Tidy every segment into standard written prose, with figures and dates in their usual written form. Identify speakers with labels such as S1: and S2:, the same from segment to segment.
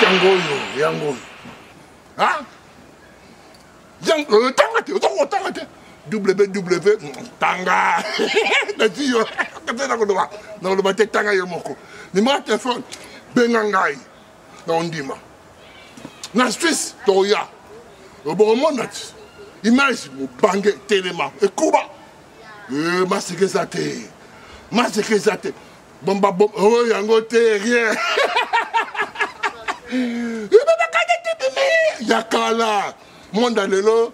S1: yango ah yango tanga www tanga nati yo katena ko do te tanga yo moko ni ma téléphone benga ngai na ondima na Suisse toya obo monat image mo bange telema e kuba masekezate bomba bom oh yango te rien yakala monda lelo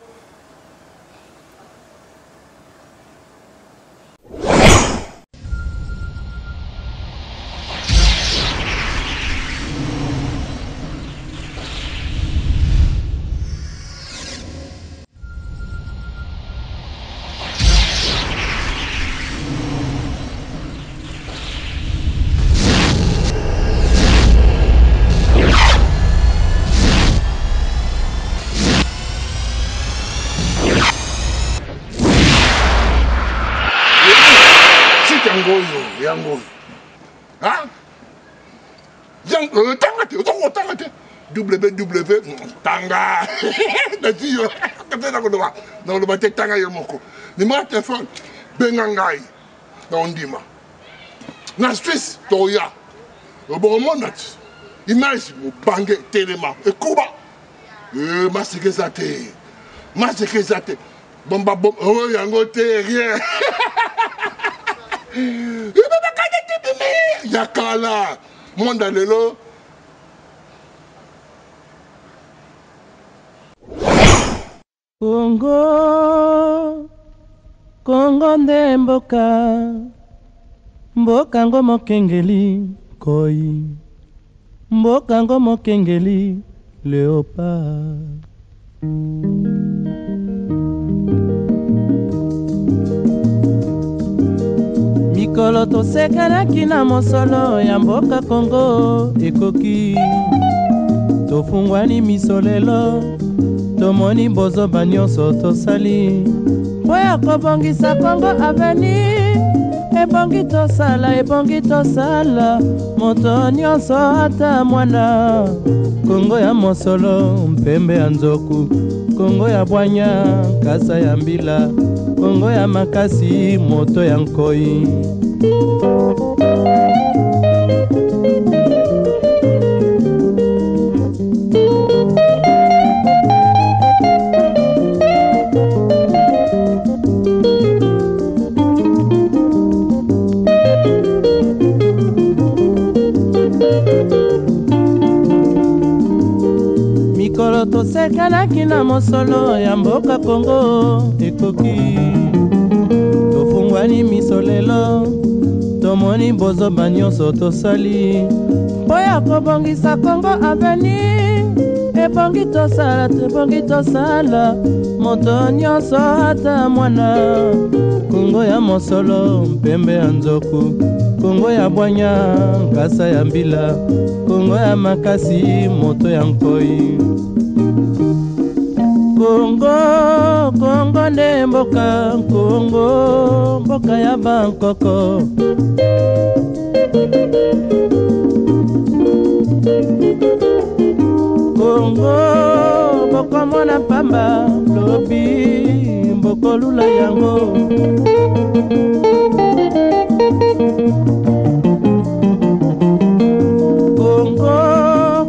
S1: yango ah yango tanga te www tanga nati yo katena ko do te tanga yo moko ni ma téléphone benga ngai na ondima na Suisse toya obo monat image mo bange telema e kuba masekezate bomba bom oh yango te rien yakala monda lelo
S2: Kongo nde mboka ngo mokengeli koi mboka ngo mokengeli léopard mikolo tosekelaki na mosolo ya mboka Kongo ekoki tofungwani misolelo tomoni bozoba nyonso tosali mpo ya kobongisa Kongo aveni ebongi tosala moto nyonso ata mwana Kongo ya mosolo mpembe ya nzoku Kongo ya bwanya kasa ya mbila Kongo ya makasi moto ya nkoi mikolo tosekelaki na mosolo ya mboka Kongo ekoki tofungwani misolelo tomoni bozoba nyonso tosali mpo ya kobongisa Kongo aveni ebongi tosala moto nyonso ata mwana Kongo ya mosolo mpembe ya nzoku Kongo ya bwanya nkasa ya mbila Kongo ya makasi moto ya nkoi Kongo nde mboka mboka ya bankoko Kongo bokomona pamba lobi mbokolula yango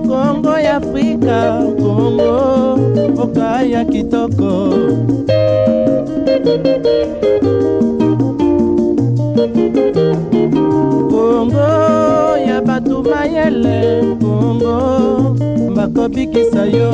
S2: Kongo ya Afrika Kongo mboka ya kitoko Kongo ya batu mayele Kongo bakobikisa yo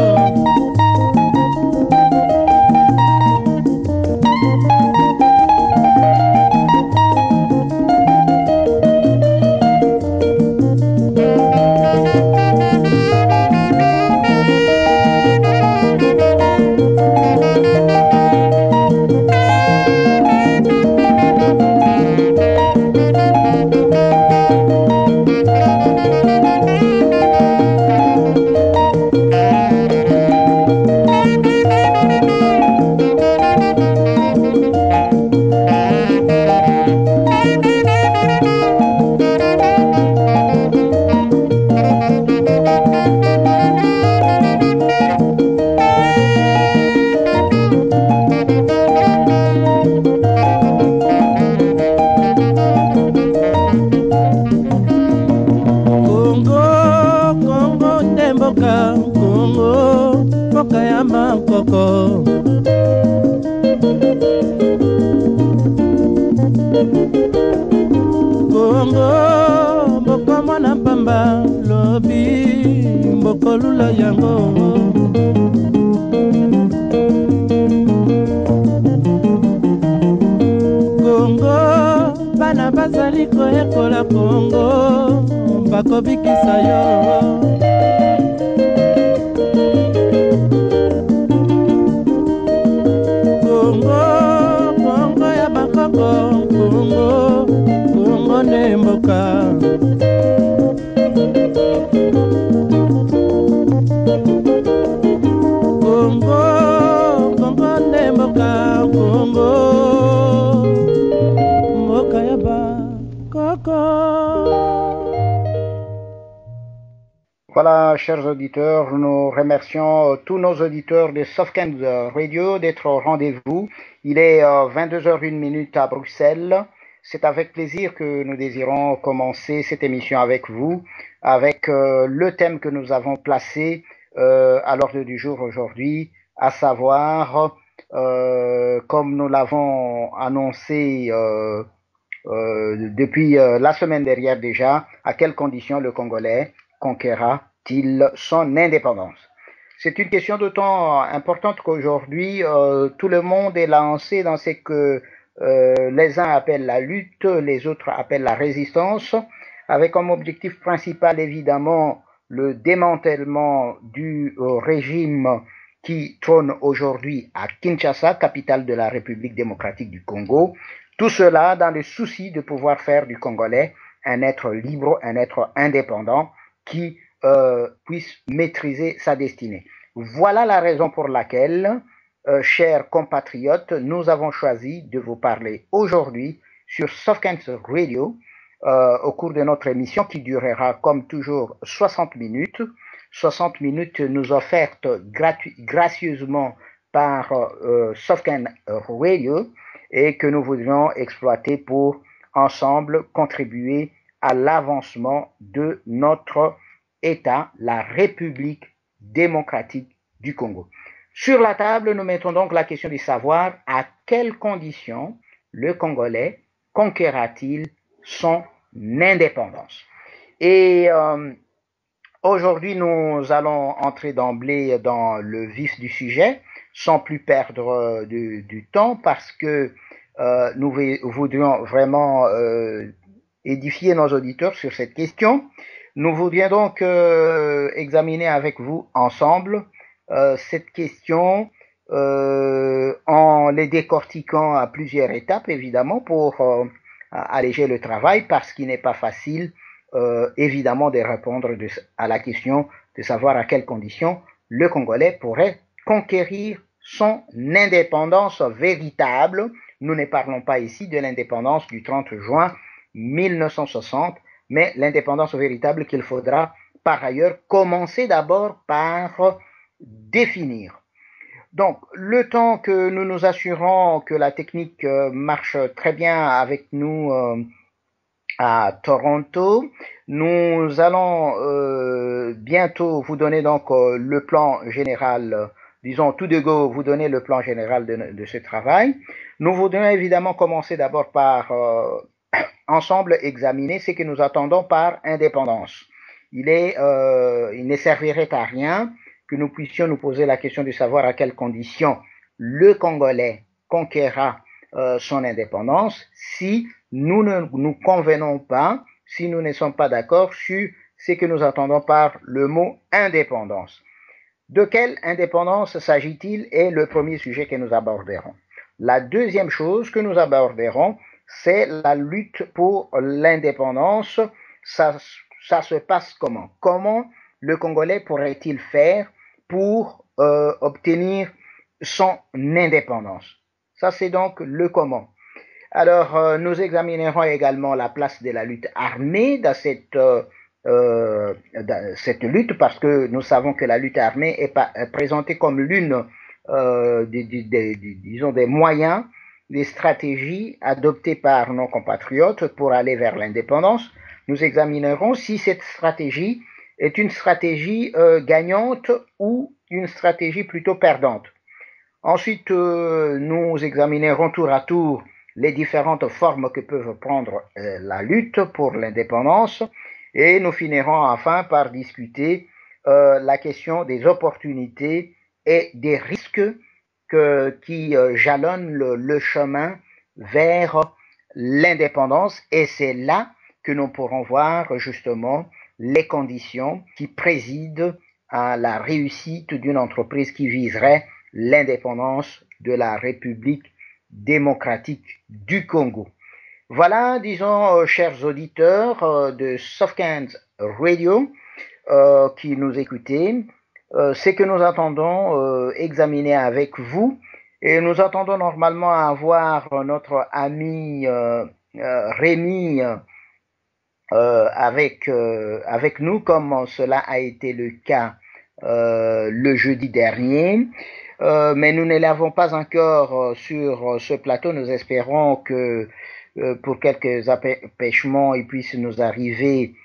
S2: mboka Kongo, mboka ya makoko. Kongo, mboka mwana pamba, lobi, mboko lula yango. Kongo, bana bazali koyekola Kongo, bakobikisa yo. Kongo, Kongo ya bakoko, Kongo, Kongo ne mboka. Kongo, Kongo ne mboka, Kongo, mboka ya bakoko.
S3: Voilà, chers auditeurs, nous remercions tous nos auditeurs de Softcan's Radio d'être au rendez-vous. Il est 22h01 à Bruxelles. C'est avec plaisir que nous désirons commencer cette émission avec vous, avec le thème que nous avons placé à l'ordre du jour aujourd'hui, à savoir, comme nous l'avons annoncé depuis la semaine dernière déjà, à quelles conditions le Congolais conquérera-t-il son indépendance? C'est une question d'autant importante qu'aujourd'hui, tout le monde est lancé dans ce que les uns appellent la lutte, les autres appellent la résistance, avec comme objectif principal évidemment le démantèlement du régime qui trône aujourd'hui à Kinshasa, capitale de la République démocratique du Congo. Tout cela dans le souci de pouvoir faire du Congolais un être libre, un être indépendant, qui puisse maîtriser sa destinée. Voilà la raison pour laquelle, chers compatriotes, nous avons choisi de vous parler aujourd'hui sur Softcan's Radio au cours de notre émission qui durera comme toujours 60 minutes. 60 minutes nous offertes gracieusement par Softcan Radio et que nous voudrions exploiter pour ensemble contribuer à l'avancement de notre État, la République démocratique du Congo. Sur la table, nous mettons donc la question de savoir à quelles conditions le Congolais conquérera-t-il son indépendance. Et aujourd'hui, nous allons entrer d'emblée dans le vif du sujet, sans plus perdre du temps, parce que nous voudrions vraiment édifier nos auditeurs sur cette question. Nous voudrions donc examiner avec vous ensemble cette question en les décortiquant à plusieurs étapes, évidemment, pour alléger le travail, parce qu'il n'est pas facile, évidemment, de répondre à la question de savoir à quelles conditions le Congolais pourrait conquérir son indépendance véritable. Nous ne parlons pas ici de l'indépendance du 30 juin 1960, mais l'indépendance véritable qu'il faudra par ailleurs commencer d'abord par définir. Donc, le temps que nous nous assurons que la technique marche très bien avec nous à Toronto, nous allons bientôt vous donner donc le plan général, disons tout de go, vous donner le plan général de ce travail. Nous voudrions évidemment commencer d'abord par ensemble examiner ce que nous attendons par indépendance. Il ne servirait à rien que nous puissions nous poser la question de savoir à quelles conditions le Congolais conquérera son indépendance si nous ne nous convenons pas, si nous ne sommes pas d'accord sur ce que nous attendons par le mot indépendance. De quelle indépendance s'agit-il est le premier sujet que nous aborderons. La deuxième chose que nous aborderons, c'est la lutte pour l'indépendance. Ça se passe comment? Comment le Congolais pourrait-il faire pour obtenir son indépendance? Ça, c'est donc le comment. Alors, nous examinerons également la place de la lutte armée dans cette lutte, parce que nous savons que la lutte armée est présentée comme l'une des moyens, des stratégies adoptées par nos compatriotes pour aller vers l'indépendance. Nous examinerons si cette stratégie est une stratégie gagnante ou une stratégie plutôt perdante. Ensuite, nous examinerons tour à tour les différentes formes que peuvent prendre la lutte pour l'indépendance et nous finirons enfin par discuter la question des opportunités et des risques qui jalonnent le chemin vers l'indépendance et c'est là que nous pourrons voir justement les conditions qui président à la réussite d'une entreprise qui viserait l'indépendance de la République démocratique du Congo. Voilà, disons, chers auditeurs de Softcans Radio qui nous écoutez, c'est que nous attendons examiner avec vous et nous attendons normalement avoir notre ami Rémi avec nous comme cela a été le cas le jeudi dernier. Mais nous ne l'avons pas encore sur ce plateau. Nous espérons que pour quelques empêchements, il puisse nous arriver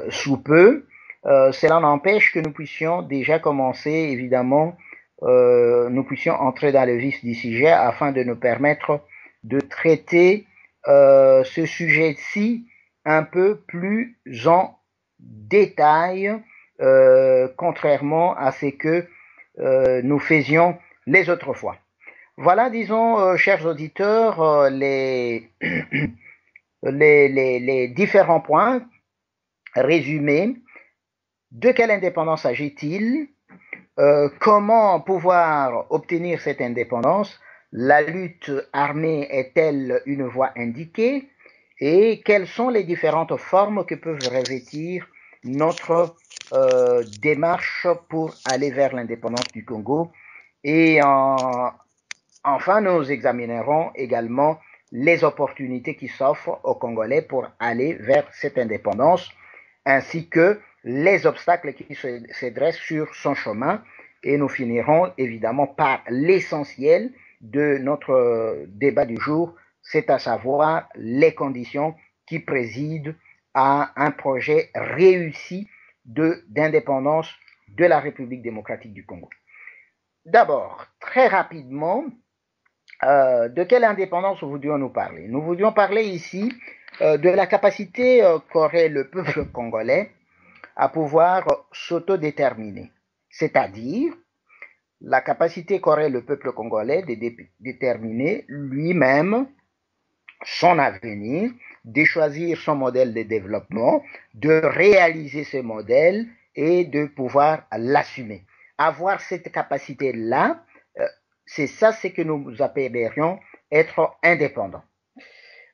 S3: sous peu. Cela n'empêche que nous puissions déjà commencer, évidemment, nous puissions entrer dans le vif du sujet afin de nous permettre de traiter ce sujet-ci un peu plus en détail, contrairement à ce que nous faisions les autres fois. Voilà, disons, chers auditeurs, les différents points résumés. De quelle indépendance s'agit-il? Comment pouvoir obtenir cette indépendance? La lutte armée est-elle une voie indiquée? Et quelles sont les différentes formes que peuvent revêtir notre démarche pour aller vers l'indépendance du Congo? Et enfin, nous examinerons également les opportunités qui s'offrent aux Congolais pour aller vers cette indépendance, ainsi que les obstacles qui se dressent sur son chemin. Et nous finirons évidemment par l'essentiel de notre débat du jour, c'est à savoir les conditions qui président à un projet réussi d'indépendance de la République démocratique du Congo. D'abord, très rapidement, de quelle indépendance voudrions-nous parler? Nous voudrions parler ici de la capacité qu'aurait le peuple congolais à pouvoir s'autodéterminer, c'est-à-dire la capacité qu'aurait le peuple congolais de déterminer lui-même son avenir, de choisir son modèle de développement, de réaliser ce modèle et de pouvoir l'assumer. Avoir cette capacité-là, c'est ça ce que nous appellerions être indépendant.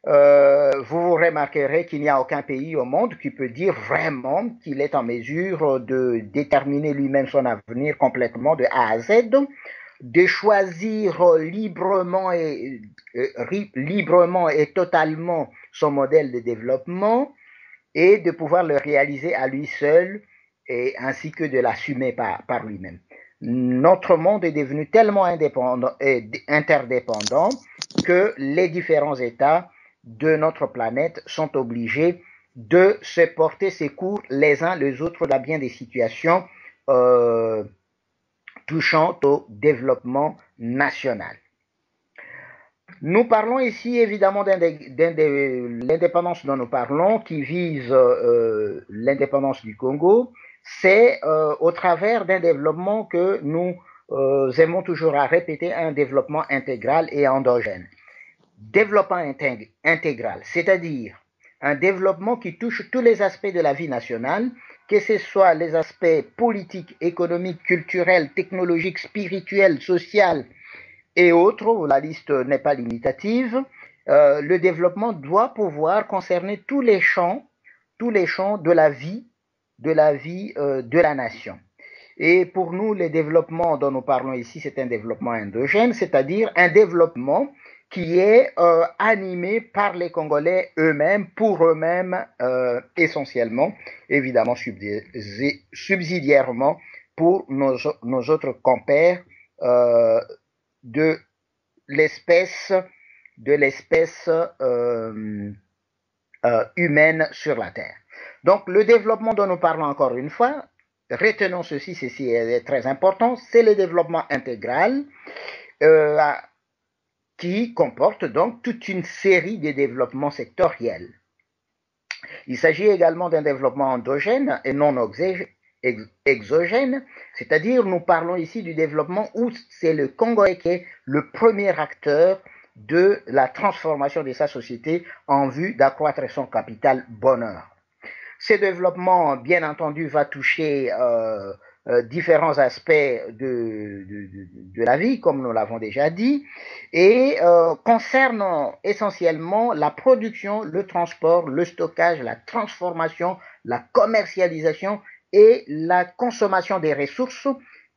S3: Vous remarquerez qu'il n'y a aucun pays au monde qui peut dire vraiment qu'il est en mesure de déterminer lui-même son avenir complètement de A à Z, de choisir librement et totalement son modèle de développement et de pouvoir le réaliser à lui seul et ainsi que de l'assumer par lui-même. Notre monde est devenu tellement interdépendant que les différents États de notre planète sont obligés de se porter secours les uns les autres dans bien des situations touchant au développement national. Nous parlons ici évidemment de l'indépendance dont nous parlons, qui vise l'indépendance du Congo. C'est au travers d'un développement que nous aimons toujours à répéter, un développement intégral et endogène. Développement intégral, c'est-à-dire un développement qui touche tous les aspects de la vie nationale, que ce soit les aspects politiques, économiques, culturels, technologiques, spirituels, sociaux et autres, la liste n'est pas limitative. Le développement doit pouvoir concerner tous les champs de la vie de la nation. Et pour nous, le développement dont nous parlons ici, c'est un développement endogène, c'est-à-dire un développement qui est animé par les Congolais eux-mêmes, pour eux-mêmes essentiellement, évidemment subsidiairement pour nos autres compères de l'espèce humaine sur la Terre. Donc le développement dont nous parlons encore une fois, retenons ceci est très important, c'est le développement intégral euh, qui comporte donc toute une série de développements sectoriels. Il s'agit également d'un développement endogène et non exogène, c'est-à-dire nous parlons ici du développement où c'est le Congolais qui est le premier acteur de la transformation de sa société en vue d'accroître son capital bonheur. Ce développement, bien entendu, va toucher différents aspects de la vie, comme nous l'avons déjà dit, et concerne essentiellement la production, le transport, le stockage, la transformation, la commercialisation et la consommation des ressources.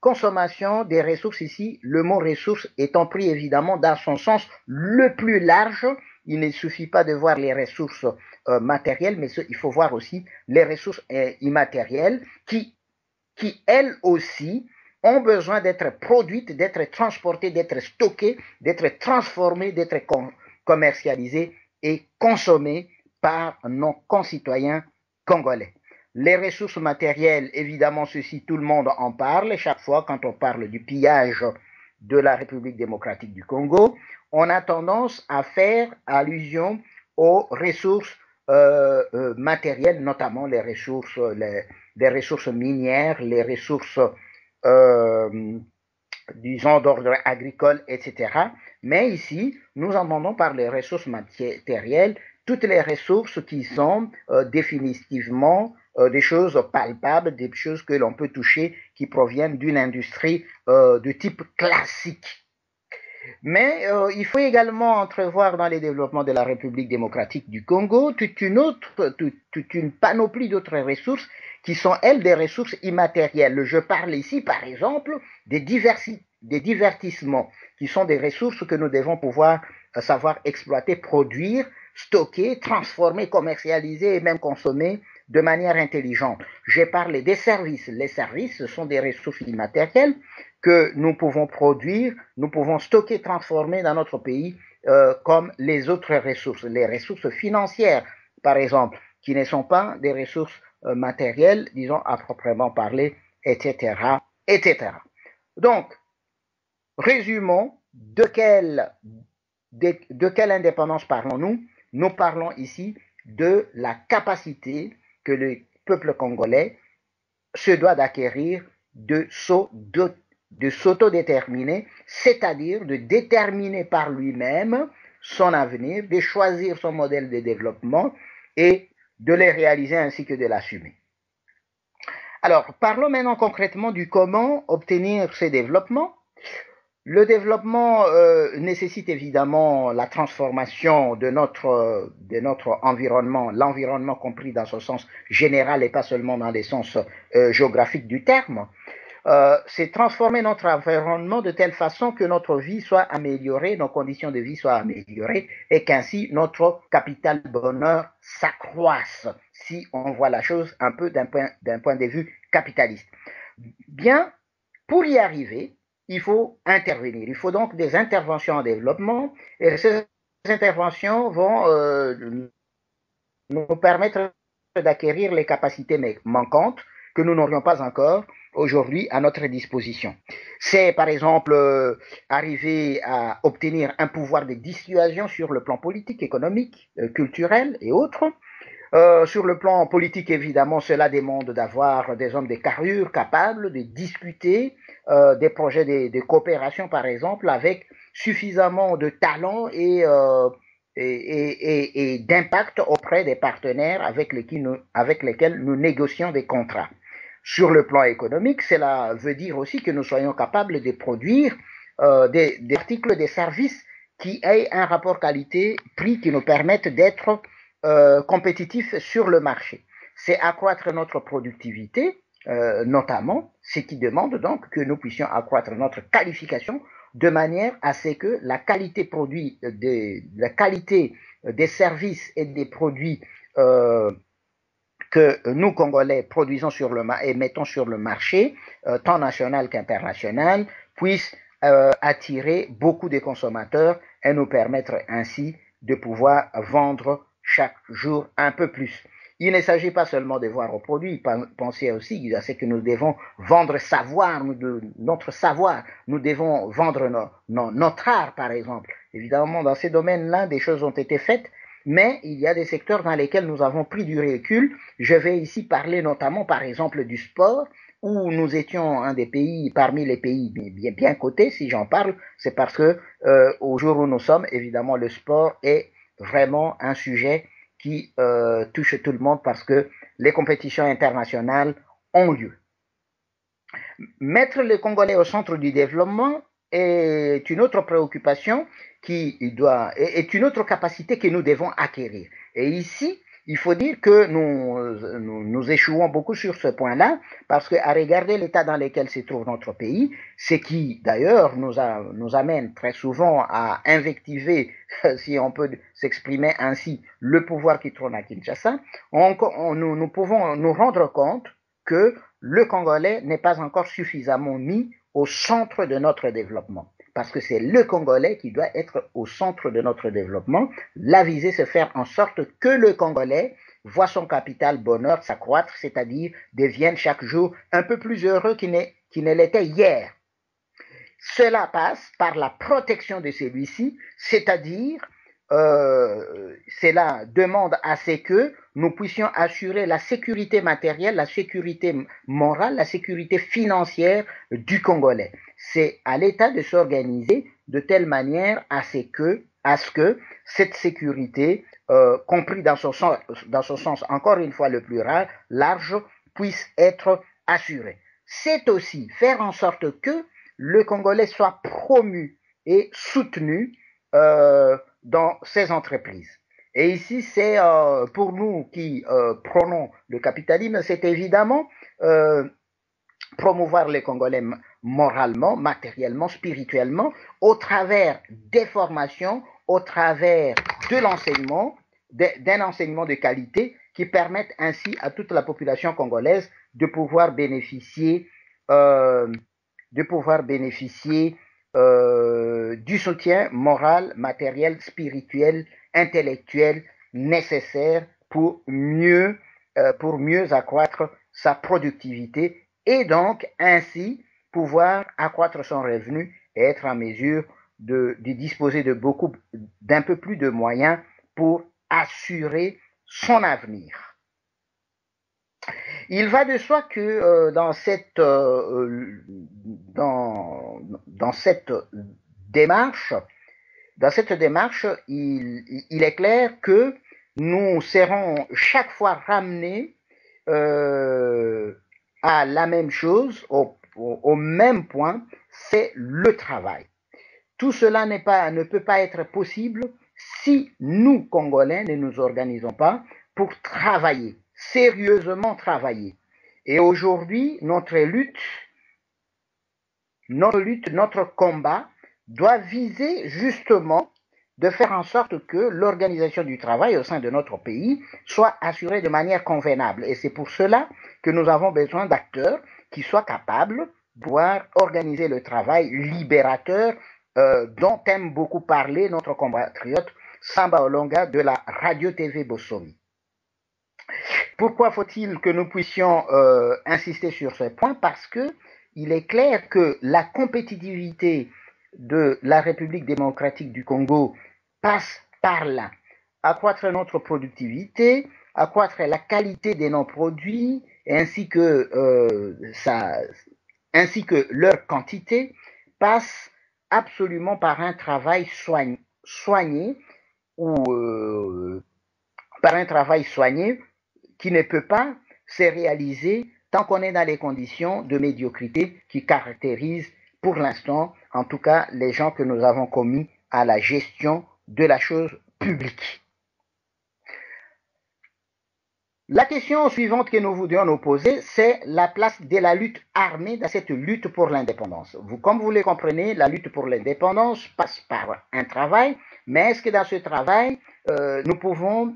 S3: Consommation des ressources ici, le mot ressources étant pris évidemment dans son sens le plus large. Il ne suffit pas de voir les ressources matérielles, mais il faut voir aussi les ressources immatérielles qui, elles aussi, ont besoin d'être produites, d'être transportées, d'être stockées, d'être transformées, d'être commercialisées et consommées par nos concitoyens congolais. Les ressources matérielles, évidemment, ceci, tout le monde en parle. Chaque fois, quand on parle du pillage de la République démocratique du Congo, on a tendance à faire allusion aux ressources matérielles, notamment les ressources minières, les ressources, disons, d'ordre agricole, etc. Mais ici, nous entendons par les ressources matérielles toutes les ressources qui sont définitivement des choses palpables, des choses que l'on peut toucher, qui proviennent d'une industrie de type classique. Mais il faut également entrevoir dans les développements de la République démocratique du Congo toute une panoplie d'autres ressources qui sont, elles, des ressources immatérielles. Je parle ici, par exemple, des divertissements, qui sont des ressources que nous devons pouvoir savoir exploiter, produire, stocker, transformer, commercialiser et même consommer de manière intelligente. Je parle des services. Les services, ce sont des ressources immatérielles que nous pouvons produire, nous pouvons stocker, transformer dans notre pays comme les autres ressources. Les ressources financières, par exemple, qui ne sont pas des ressources matérielles, disons à proprement parler, etc., etc. Donc, résumons, de quelle indépendance parlons-nous? Nous parlons ici de la capacité que le peuple congolais se doit d'acquérir de s'autodéterminer, c'est-à-dire de déterminer par lui-même son avenir, de choisir son modèle de développement et de les réaliser ainsi que de l'assumer. Alors, parlons maintenant concrètement du comment obtenir ces développements. Le développement nécessite évidemment la transformation de notre environnement, l'environnement compris dans son sens général et pas seulement dans les sens géographiques du terme. C'est transformer notre environnement de telle façon que notre vie soit améliorée, nos conditions de vie soient améliorées et qu'ainsi notre capital bonheur s'accroisse, si on voit la chose un peu d'un point de vue capitaliste. Bien, pour y arriver, il faut intervenir. Il faut donc des interventions en développement et ces interventions vont nous permettre d'acquérir les capacités manquantes que nous n'aurions pas encore aujourd'hui à notre disposition. C'est par exemple arriver à obtenir un pouvoir de dissuasion sur le plan politique, économique, culturel et autres. Sur le plan politique, évidemment, cela demande d'avoir des hommes de carrure capables de discuter des projets de coopération, par exemple, avec suffisamment de talent et d'impact auprès des partenaires avec lesquels nous négocions des contrats. Sur le plan économique, cela veut dire aussi que nous soyons capables de produire des articles, des services qui aient un rapport qualité-prix qui nous permettent d'être compétitifs sur le marché. C'est accroître notre productivité, notamment, ce qui demande donc que nous puissions accroître notre qualification de manière à ce que la qualité des services et des produits que nous, Congolais, produisons et mettons sur le marché, tant national qu'international, puisse attirer beaucoup de consommateurs et nous permettre ainsi de pouvoir vendre chaque jour un peu plus. Il ne s'agit pas seulement de voir au produit, pensez aussi à ce que nous devons vendre savoir, notre savoir, nous devons vendre notre art, par exemple. Évidemment, dans ces domaines-là, des choses ont été faites, mais il y a des secteurs dans lesquels nous avons pris du recul. Je vais ici parler notamment, par exemple, du sport, où nous étions un des pays, parmi les pays bien cotés, si j'en parle, c'est parce que au jour où nous sommes, évidemment, le sport est vraiment un sujet qui touche tout le monde parce que les compétitions internationales ont lieu. Mettre les Congolais au centre du développement est une autre préoccupation est une autre capacité que nous devons acquérir. Et ici, il faut dire que nous échouons beaucoup sur ce point-là, parce qu'à regarder l'état dans lequel se trouve notre pays, ce qui d'ailleurs nous amène très souvent à invectiver, si on peut s'exprimer ainsi, le pouvoir qui trône à Kinshasa, nous pouvons nous rendre compte que le Congolais n'est pas encore suffisamment mis au centre de notre développement. Parce que c'est le Congolais qui doit être au centre de notre développement. La visée, c'est faire en sorte que le Congolais voit son capital bonheur s'accroître, c'est-à-dire devienne chaque jour un peu plus heureux qu'il ne l'était hier. Cela passe par la protection de celui-ci, c'est-à-dire cela demande à ce que nous puissions assurer la sécurité matérielle, la sécurité morale, la sécurité financière du Congolais. C'est à l'État de s'organiser de telle manière à ce que cette sécurité, compris dans son sens, encore une fois le plus large, puisse être assurée. C'est aussi faire en sorte que le Congolais soit promu et soutenu dans ces entreprises. Et ici, c'est pour nous qui prônons le capitalisme, c'est évidemment promouvoir les Congolais moralement, matériellement, spirituellement, au travers des formations, au travers de l'enseignement, d'un enseignement de qualité qui permettent ainsi à toute la population congolaise de pouvoir bénéficier du soutien moral, matériel, spirituel, intellectuel nécessaire pour mieux accroître sa productivité et donc ainsi pouvoir accroître son revenu et être en mesure de disposer d'un peu plus de moyens pour assurer son avenir. Il va de soi que dans cette démarche, il est clair que nous serons chaque fois ramenés à la même chose, au même point, c'est le travail. Tout cela ne peut pas être possible si nous, Congolais, ne nous organisons pas pour travailler, sérieusement travailler. Et aujourd'hui, notre combat doit viser justement de faire en sorte que l'organisation du travail au sein de notre pays soit assurée de manière convenable. Et c'est pour cela que nous avons besoin d'acteurs qui soient capables de pouvoir organiser le travail libérateur dont aime beaucoup parler notre compatriote Samba Olonga de la radio-TV Bosomi. Pourquoi faut-il que nous puissions insister sur ce point? Parce que il est clair que la compétitivité de la République démocratique du Congo passe par là. Accroître notre productivité, accroître la qualité de nos produits, ainsi que leur quantité, passe absolument par un travail soigné ou par un travail soigné qui ne peut pas se réaliser tant qu'on est dans les conditions de médiocrité qui caractérisent pour l'instant, en tout cas, les gens que nous avons commis à la gestion de la chose publique. La question suivante que nous voudrions nous poser, c'est la place de la lutte armée dans cette lutte pour l'indépendance. Comme vous le comprenez, la lutte pour l'indépendance passe par un travail, mais est-ce que dans ce travail,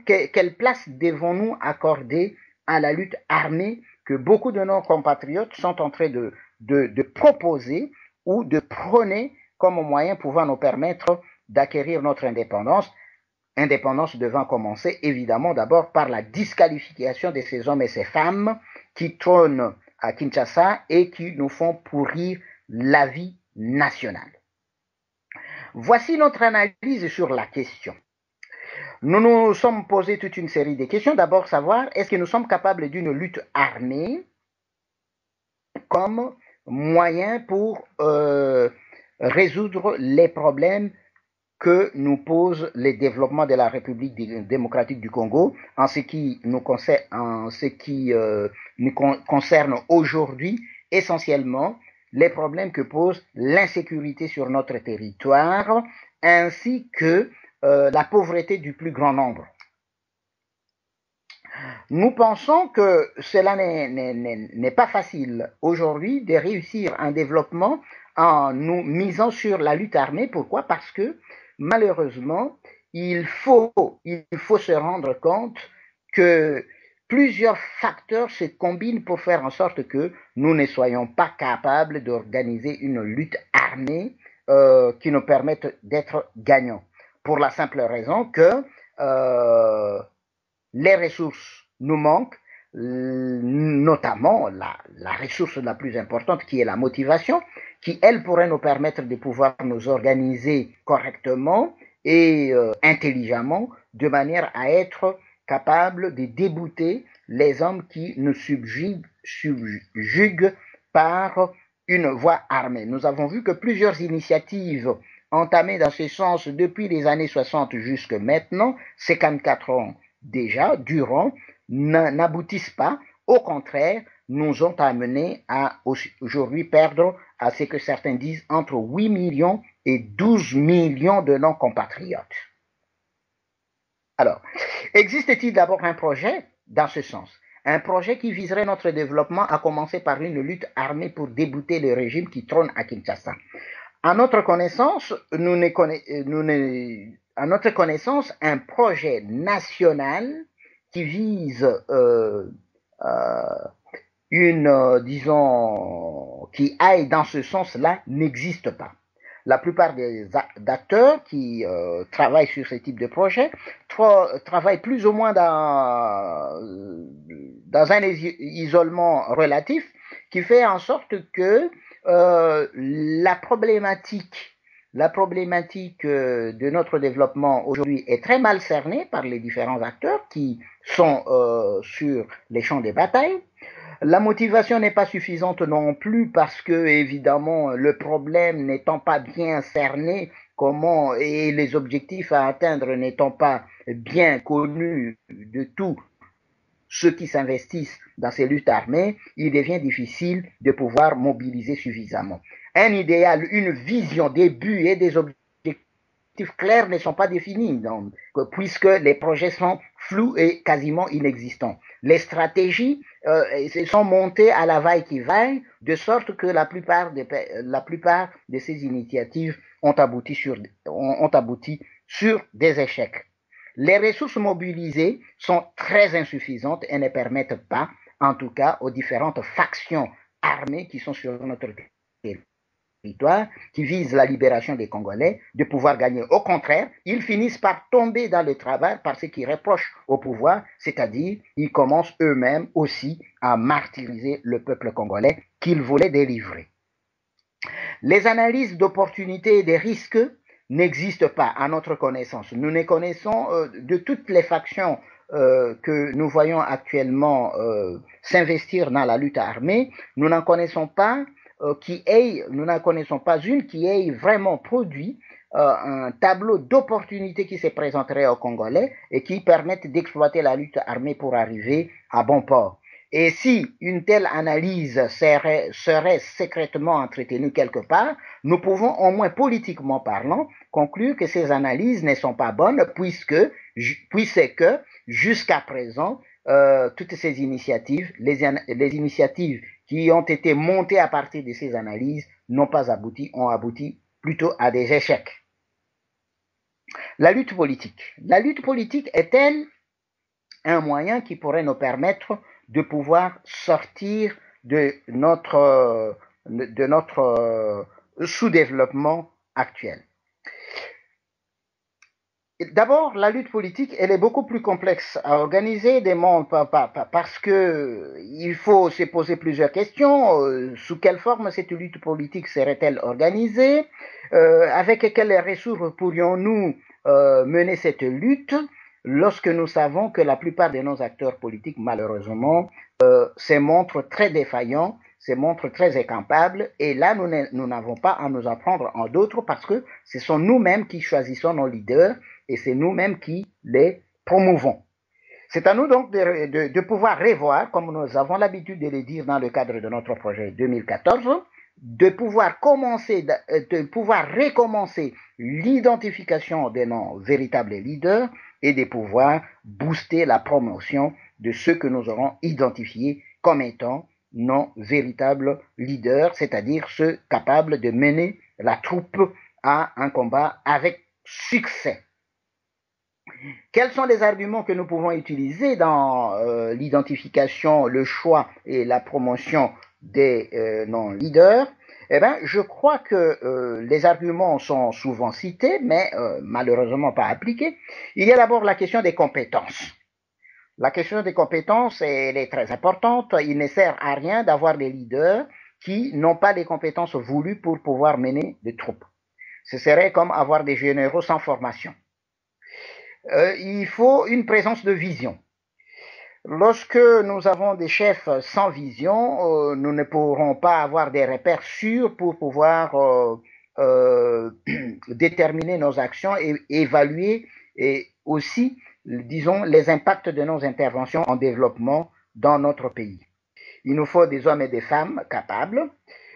S3: quelle place devons-nous accorder à la lutte armée que beaucoup de nos compatriotes sont en train de proposer ou de prôner comme moyen pouvant nous permettre d'acquérir notre indépendance, indépendance devant commencer évidemment d'abord par la disqualification de ces hommes et ces femmes qui trônent à Kinshasa et qui nous font pourrir la vie nationale. Voici notre analyse sur la question. Nous nous sommes posé toute une série de questions. D'abord, savoir est-ce que nous sommes capables d'une lutte armée comme moyen pour résoudre les problèmes que nous pose le développement de la République démocratique du Congo en ce qui nous concerne aujourd'hui essentiellement les problèmes que pose l'insécurité sur notre territoire ainsi que la pauvreté du plus grand nombre. Nous pensons que cela n'est pas facile aujourd'hui de réussir un développement en nous misant sur la lutte armée. Pourquoi? Parce que malheureusement, il faut se rendre compte que plusieurs facteurs se combinent pour faire en sorte que nous ne soyons pas capables d'organiser une lutte armée qui nous permette d'être gagnants. Pour la simple raison que les ressources nous manquent, notamment la ressource la plus importante qui est la motivation, qui elle pourrait nous permettre de pouvoir nous organiser correctement et intelligemment de manière à être capable de débouter les hommes qui nous subjuguent par une voie armée. Nous avons vu que plusieurs initiatives entamées dans ce sens depuis les années 60 jusque maintenant, 54 ans déjà, durant, n'aboutissent pas. Au contraire, nous ont amené à aujourd'hui perdre, à ce que certains disent, entre 8 millions et 12 millions de nos compatriotes. Alors, existe-t-il d'abord un projet dans ce sens? Un projet qui viserait notre développement, à commencer par une lutte armée pour débouter le régime qui trône à Kinshasa. À notre connaissance, un projet national qui vise qui aille dans ce sens-là n'existe pas. La plupart des acteurs qui travaillent sur ce type de projet travaillent plus ou moins dans un isolement relatif qui fait en sorte que la problématique de notre développement aujourd'hui est très mal cernée par les différents acteurs qui sont sur les champs de bataille. La motivation n'est pas suffisante non plus parce que, évidemment, le problème n'étant pas bien cerné, et les objectifs à atteindre n'étant pas bien connus de tous ceux qui s'investissent dans ces luttes armées, il devient difficile de pouvoir mobiliser suffisamment. Un idéal, une vision, des buts et des objectifs clairs ne sont pas définis, donc, puisque les projets sont flous et quasiment inexistants. Les stratégies sont montées à la vaille qui vaille, de sorte que la plupart de ces initiatives ont abouti sur des échecs. Les ressources mobilisées sont très insuffisantes et ne permettent pas, en tout cas, aux différentes factions armées qui sont sur notre territoire, qui visent la libération des Congolais, de pouvoir gagner. Au contraire, ils finissent par tomber dans le travail par ce qu'ils reprochent au pouvoir, c'est-à-dire ils commencent eux-mêmes aussi à martyriser le peuple congolais qu'ils voulaient délivrer. Les analyses d'opportunités et des risques n'existent pas à notre connaissance. Nous ne connaissons de toutes les factions que nous voyons actuellement s'investir dans la lutte armée, nous n'en connaissons pas une qui ait vraiment produit un tableau d'opportunités qui se présenterait aux Congolais et qui permettent d'exploiter la lutte armée pour arriver à bon port. Et si une telle analyse serait secrètement entretenue quelque part, nous pouvons au moins politiquement parlant conclure que ces analyses ne sont pas bonnes puisque jusqu'à présent, toutes ces initiatives, les initiatives qui ont été montées à partir de ces analyses n'ont pas abouti, ont abouti plutôt à des échecs. La lutte politique. La lutte politique est-elle un moyen qui pourrait nous permettre de pouvoir sortir de notre sous-développement actuel? D'abord, la lutte politique, elle est beaucoup plus complexe à organiser parce que il faut se poser plusieurs questions. Sous quelle forme cette lutte politique serait-elle organisée? Avec quelles ressources pourrions-nous mener cette lutte lorsque nous savons que la plupart de nos acteurs politiques, malheureusement, se montrent très défaillants, se montrent très incapables, et là, nous n'avons pas à nous en prendre en d'autres parce que ce sont nous-mêmes qui choisissons nos leaders et c'est nous-mêmes qui les promouvons. C'est à nous donc de pouvoir revoir, comme nous avons l'habitude de le dire dans le cadre de notre projet 2014, de pouvoir recommencer l'identification de nos véritables leaders et de pouvoir booster la promotion de ceux que nous aurons identifiés comme étant nos véritables leaders, c'est-à-dire ceux capables de mener la troupe à un combat avec succès. Quels sont les arguments que nous pouvons utiliser dans l'identification, le choix et la promotion des non-leaders? Eh bien, je crois que les arguments sont souvent cités, mais malheureusement pas appliqués. Il y a d'abord la question des compétences. La question des compétences, elle est très importante. Il ne sert à rien d'avoir des leaders qui n'ont pas les compétences voulues pour pouvoir mener des troupes. Ce serait comme avoir des généraux sans formation. Il faut une présence de vision. Lorsque nous avons des chefs sans vision, nous ne pourrons pas avoir des repères sûrs pour pouvoir déterminer nos actions et évaluer et aussi, disons, les impacts de nos interventions en développement dans notre pays. Il nous faut des hommes et des femmes capables,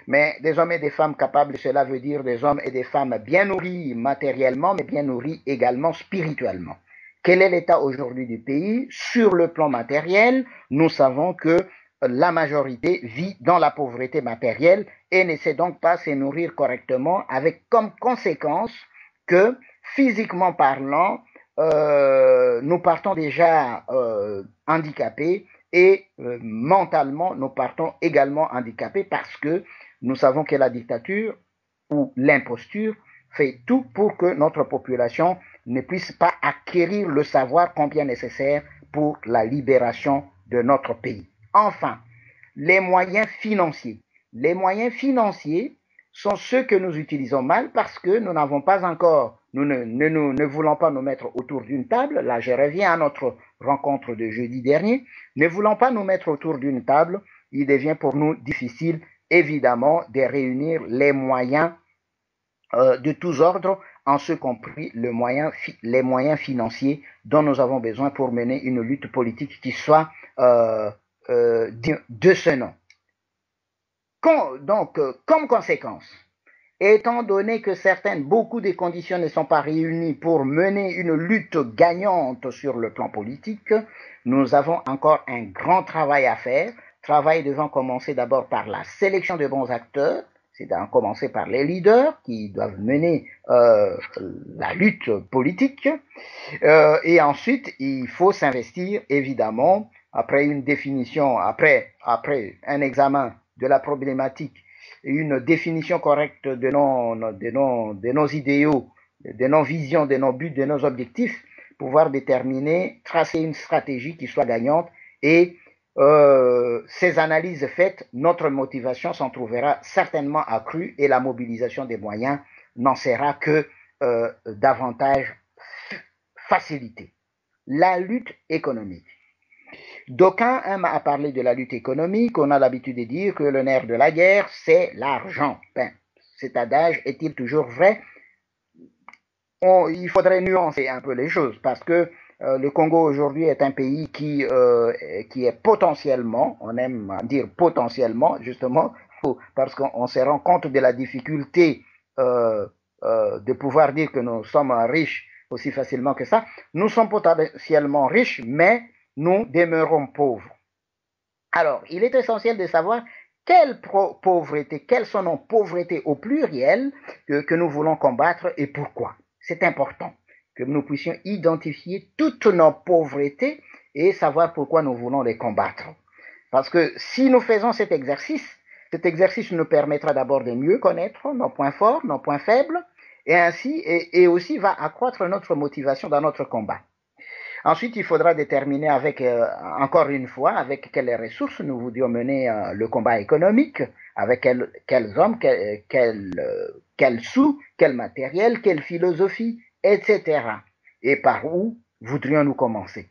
S3: mais des hommes et des femmes capables, cela veut dire des hommes et des femmes bien nourris matériellement, mais bien nourris également spirituellement. Quel est l'état aujourd'hui du pays? Sur le plan matériel, nous savons que la majorité vit dans la pauvreté matérielle et ne sait donc pas se nourrir correctement, avec comme conséquence que, physiquement parlant, nous partons déjà handicapés et mentalement, nous partons également handicapés parce que nous savons que la dictature ou l'imposture fait tout pour que notre population ne puisse pas acquérir le savoir combien nécessaire pour la libération de notre pays. Enfin, les moyens financiers. Les moyens financiers sont ceux que nous utilisons mal parce que nous n'avons pas encore, nous ne voulons pas nous mettre autour d'une table. Là, je reviens à notre rencontre de jeudi dernier. Ne voulons pas nous mettre autour d'une table, il devient pour nous difficile, évidemment, de réunir les moyens de tous ordres, en ce compris les moyens financiers dont nous avons besoin pour mener une lutte politique qui soit de ce nom. Donc, comme conséquence, étant donné que beaucoup de conditions ne sont pas réunies pour mener une lutte gagnante sur le plan politique, nous avons encore un grand travail à faire. Travail devant commencer d'abord par la sélection de bons acteurs, c'est à commencer par les leaders qui doivent mener la lutte politique. Et ensuite, il faut s'investir, évidemment, après une définition, après un examen de la problématique, une définition correcte de nos idéaux, de nos visions, de nos buts, de nos objectifs, pouvoir déterminer, tracer une stratégie qui soit gagnante et ces analyses faites, notre motivation s'en trouvera certainement accrue et la mobilisation des moyens n'en sera que davantage facilitée. La lutte économique. D'aucuns aiment à parler de la lutte économique. On a l'habitude de dire que le nerf de la guerre, c'est l'argent. Ben, cet adage est-il toujours vrai? Il faudrait nuancer un peu les choses parce que le Congo aujourd'hui est un pays qui est potentiellement, on aime dire potentiellement justement, parce qu'on se rend compte de la difficulté de pouvoir dire que nous sommes riches aussi facilement que ça. Nous sommes potentiellement riches, mais nous demeurons pauvres. Alors, il est essentiel de savoir quelles sont nos pauvretés au pluriel que nous voulons combattre et pourquoi. C'est important que nous puissions identifier toutes nos pauvretés et savoir pourquoi nous voulons les combattre. Parce que si nous faisons cet exercice nous permettra d'abord de mieux connaître nos points forts, nos points faibles, et ainsi et aussi va accroître notre motivation dans notre combat. Ensuite, il faudra déterminer avec, encore une fois, avec quelles ressources nous voudrions mener le combat économique, avec quels hommes, quels sous, quel matériel, quelle philosophie, etc. Et par où voudrions-nous commencer?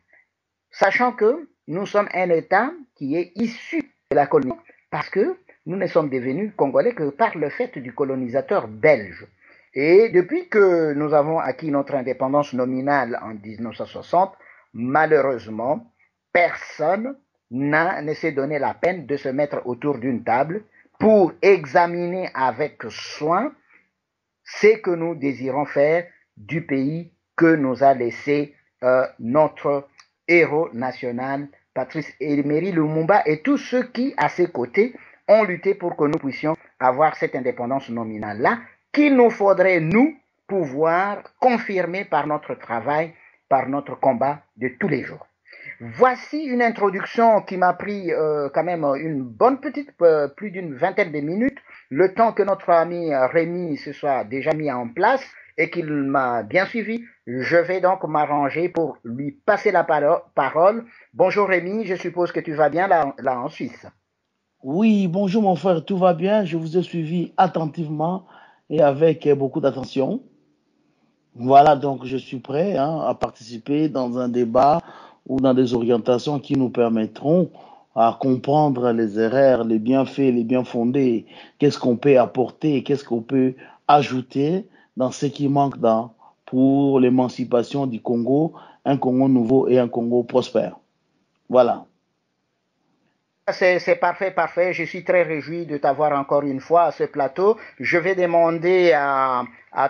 S3: Sachant que nous sommes un État qui est issu de la colonie, parce que nous ne sommes devenus congolais que par le fait du colonisateur belge. Et depuis que nous avons acquis notre indépendance nominale en 1960, malheureusement, personne ne s'est donné la peine de se mettre autour d'une table pour examiner avec soin ce que nous désirons faire du pays que nous a laissé notre héros national, Patrice Emery Lumumba, et tous ceux qui, à ses côtés, ont lutté pour que nous puissions avoir cette indépendance nominale-là, qu'il nous faudrait, nous, pouvoir confirmer par notre travail, par notre combat de tous les jours. Voici une introduction qui m'a pris quand même une bonne petite, plus d'une vingtaine de minutes, le temps que notre ami Rémi se soit déjà mis en place et qu'il m'a bien suivi. Je vais donc m'arranger pour lui passer la parole. Bonjour Rémi, je suppose que tu vas bien là en Suisse.
S4: Oui, bonjour mon frère, tout va bien, je vous ai suivi attentivement et avec beaucoup d'attention. Voilà, donc je suis prêt à participer dans un débat ou dans des orientations qui nous permettront à comprendre les erreurs, les bienfaits, les bien fondés, qu'est-ce qu'on peut apporter, qu'est-ce qu'on peut ajouter dans ce qui manque pour l'émancipation du Congo, un Congo nouveau et un Congo prospère. Voilà.
S3: C'est parfait, parfait. Je suis très réjoui de t'avoir encore une fois à ce plateau. Je vais demander à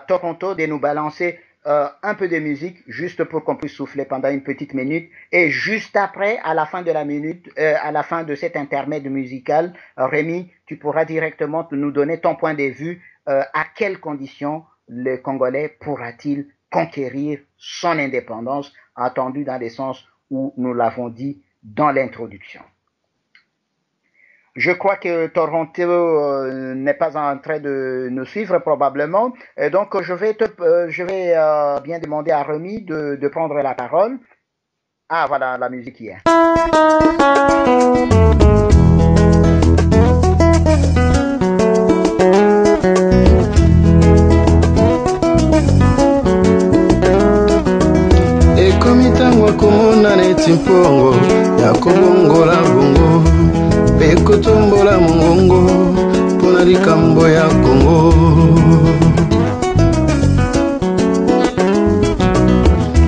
S3: Toronto de nous balancer un peu de musique, juste pour qu'on puisse souffler pendant une petite minute. Et juste après, à la fin de la minute, à la fin de cet intermède musical, Rémi, tu pourras directement nous donner ton point de vue. À quelles conditions le Congolais pourra-t-il conquérir son indépendance, attendu dans le sens où nous l'avons dit dans l'introduction. Je crois que Toronto n'est pas en train de nous suivre probablement. Et donc, je vais bien demander à Rémi de prendre la parole. Ah, voilà la musique qui est.
S2: Ekomitango komona neti mpongo ya kobongola bongo ekotombola mongongo pona likambo ya Kongo.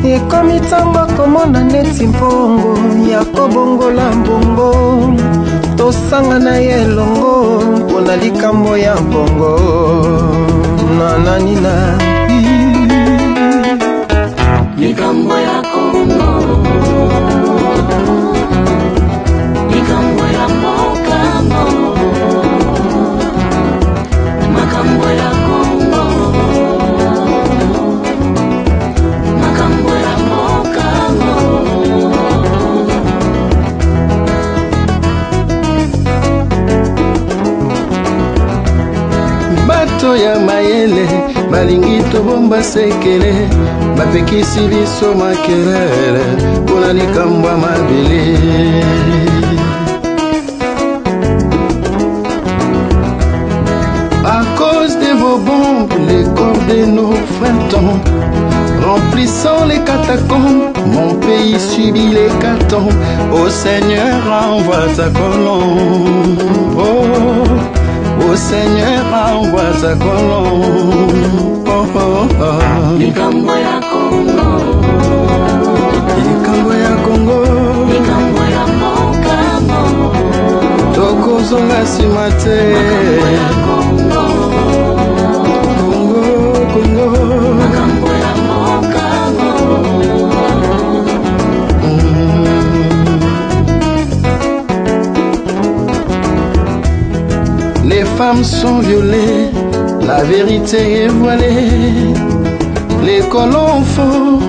S2: Ekomitango komona neti mpongo ya kobongola mbongo tosanga na yelongo pona likambo ya Kongo. Nananina likambo ya Kongo, likambo ya Mokamo, makambo ya Kongo, makambo ya Mokamo. Bato ya mayele balingi tobomba sekele bapekisi biso makelele mpona likambo ya mabele. À cause de vos bombes, les corps de nos frères remplissant les catacombes, mon pays subit l'hécatombe. Ô Seigneur, envoie ta colombe. Oh, ô Seigneur, envoie ta colombe. Likambo ya Kongo, likambo ya Kongo, likambo ya Mokamo, tokozonga nsima te. Makambo ya Kongo, Kongo, Kongo, makambo ya Mokamo. Les femmes sont violées, la vérité est voilée. Les colons font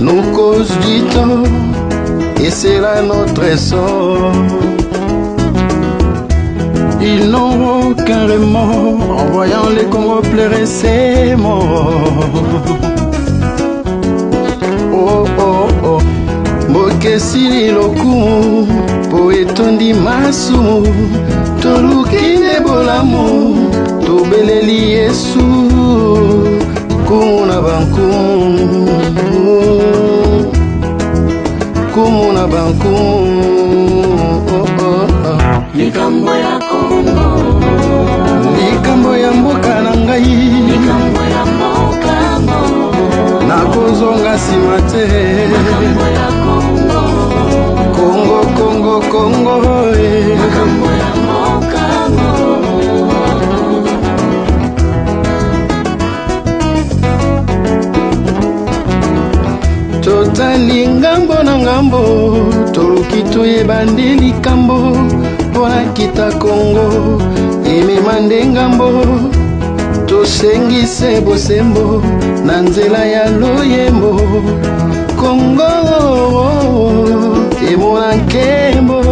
S2: nous causent du tort, et c'est là notre essor. Ils n'ont aucun remords en voyant les Congos pleurer ses morts. Oh oh oh, Mokesili lokumu, poetondi masumu, tolukine bolamu, tobeleli Yesu, kumuna bankumu, kumuna bankumu. Oh oh oh.
S5: Likambo ya Kongo,
S2: likambo ya mboka na ngai,
S5: likambo ya mboka ngo,
S2: nakozonga nsima te.
S5: likambo ya Kongo,
S2: Kongo, Kongo, Kongo,
S5: likambo ya mboka ngo.
S2: totali ngambo na ngambo, toluki toyeba nde likambo mpona kita Kongo emema nde ngambo, tosengise bosembo na nzela ya loyembo. Kongo emona nkembo.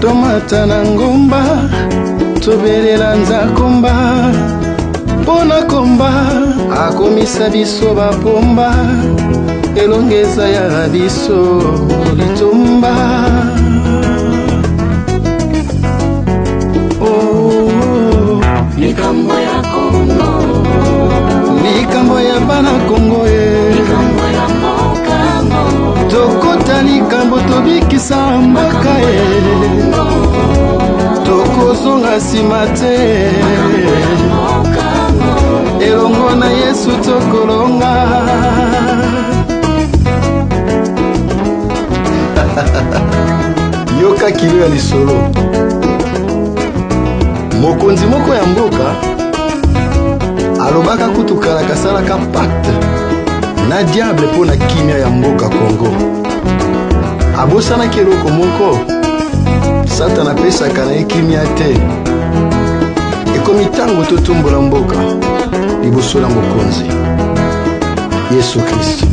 S2: Tomata na ngomba, tobelela nzakomba, mpona komba akomisa biso bapomba, elongeza ya biso litomba.
S5: Likambo ya Kongo,
S2: likambo ya bana Kongo
S5: likambo ya mboka ngo,
S2: tokota likambo tobikisa mboka tokozonga nsima te. Elongo na Yesu tokolonga. Yoka kilo ya lisolo, mokonzi moko ya mboka alobaka kutukala kasalaka pacte na diable pona kimia ya mboka Kongo. Abosanaki eloko moko Satana apesaka na ye kimia te, ekomi ntango totumbola mboka liboso na mokonzi Yesu Kristo.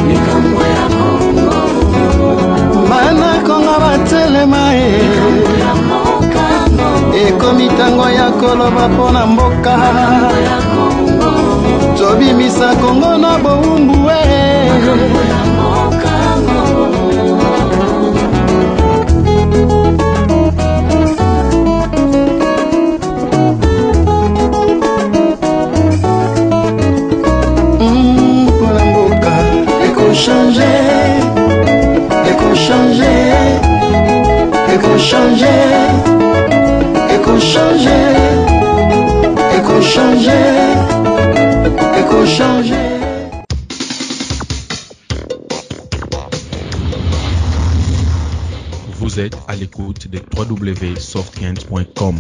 S5: likambo ya Kongo,
S2: Mana Kongo batelema
S5: likambo ya mboka ngo,
S2: ekomi ntango ya koloba mpona mboka
S5: ya Kongo,
S2: tobimisa Kongo na bowumbu
S5: likambo ya mboka ngo.
S2: mpona mboka ekochange, ekochange, ekochange, ekochange, ekochange, ekochange.
S6: Vous êtes à l'écoute de www.softhands.com.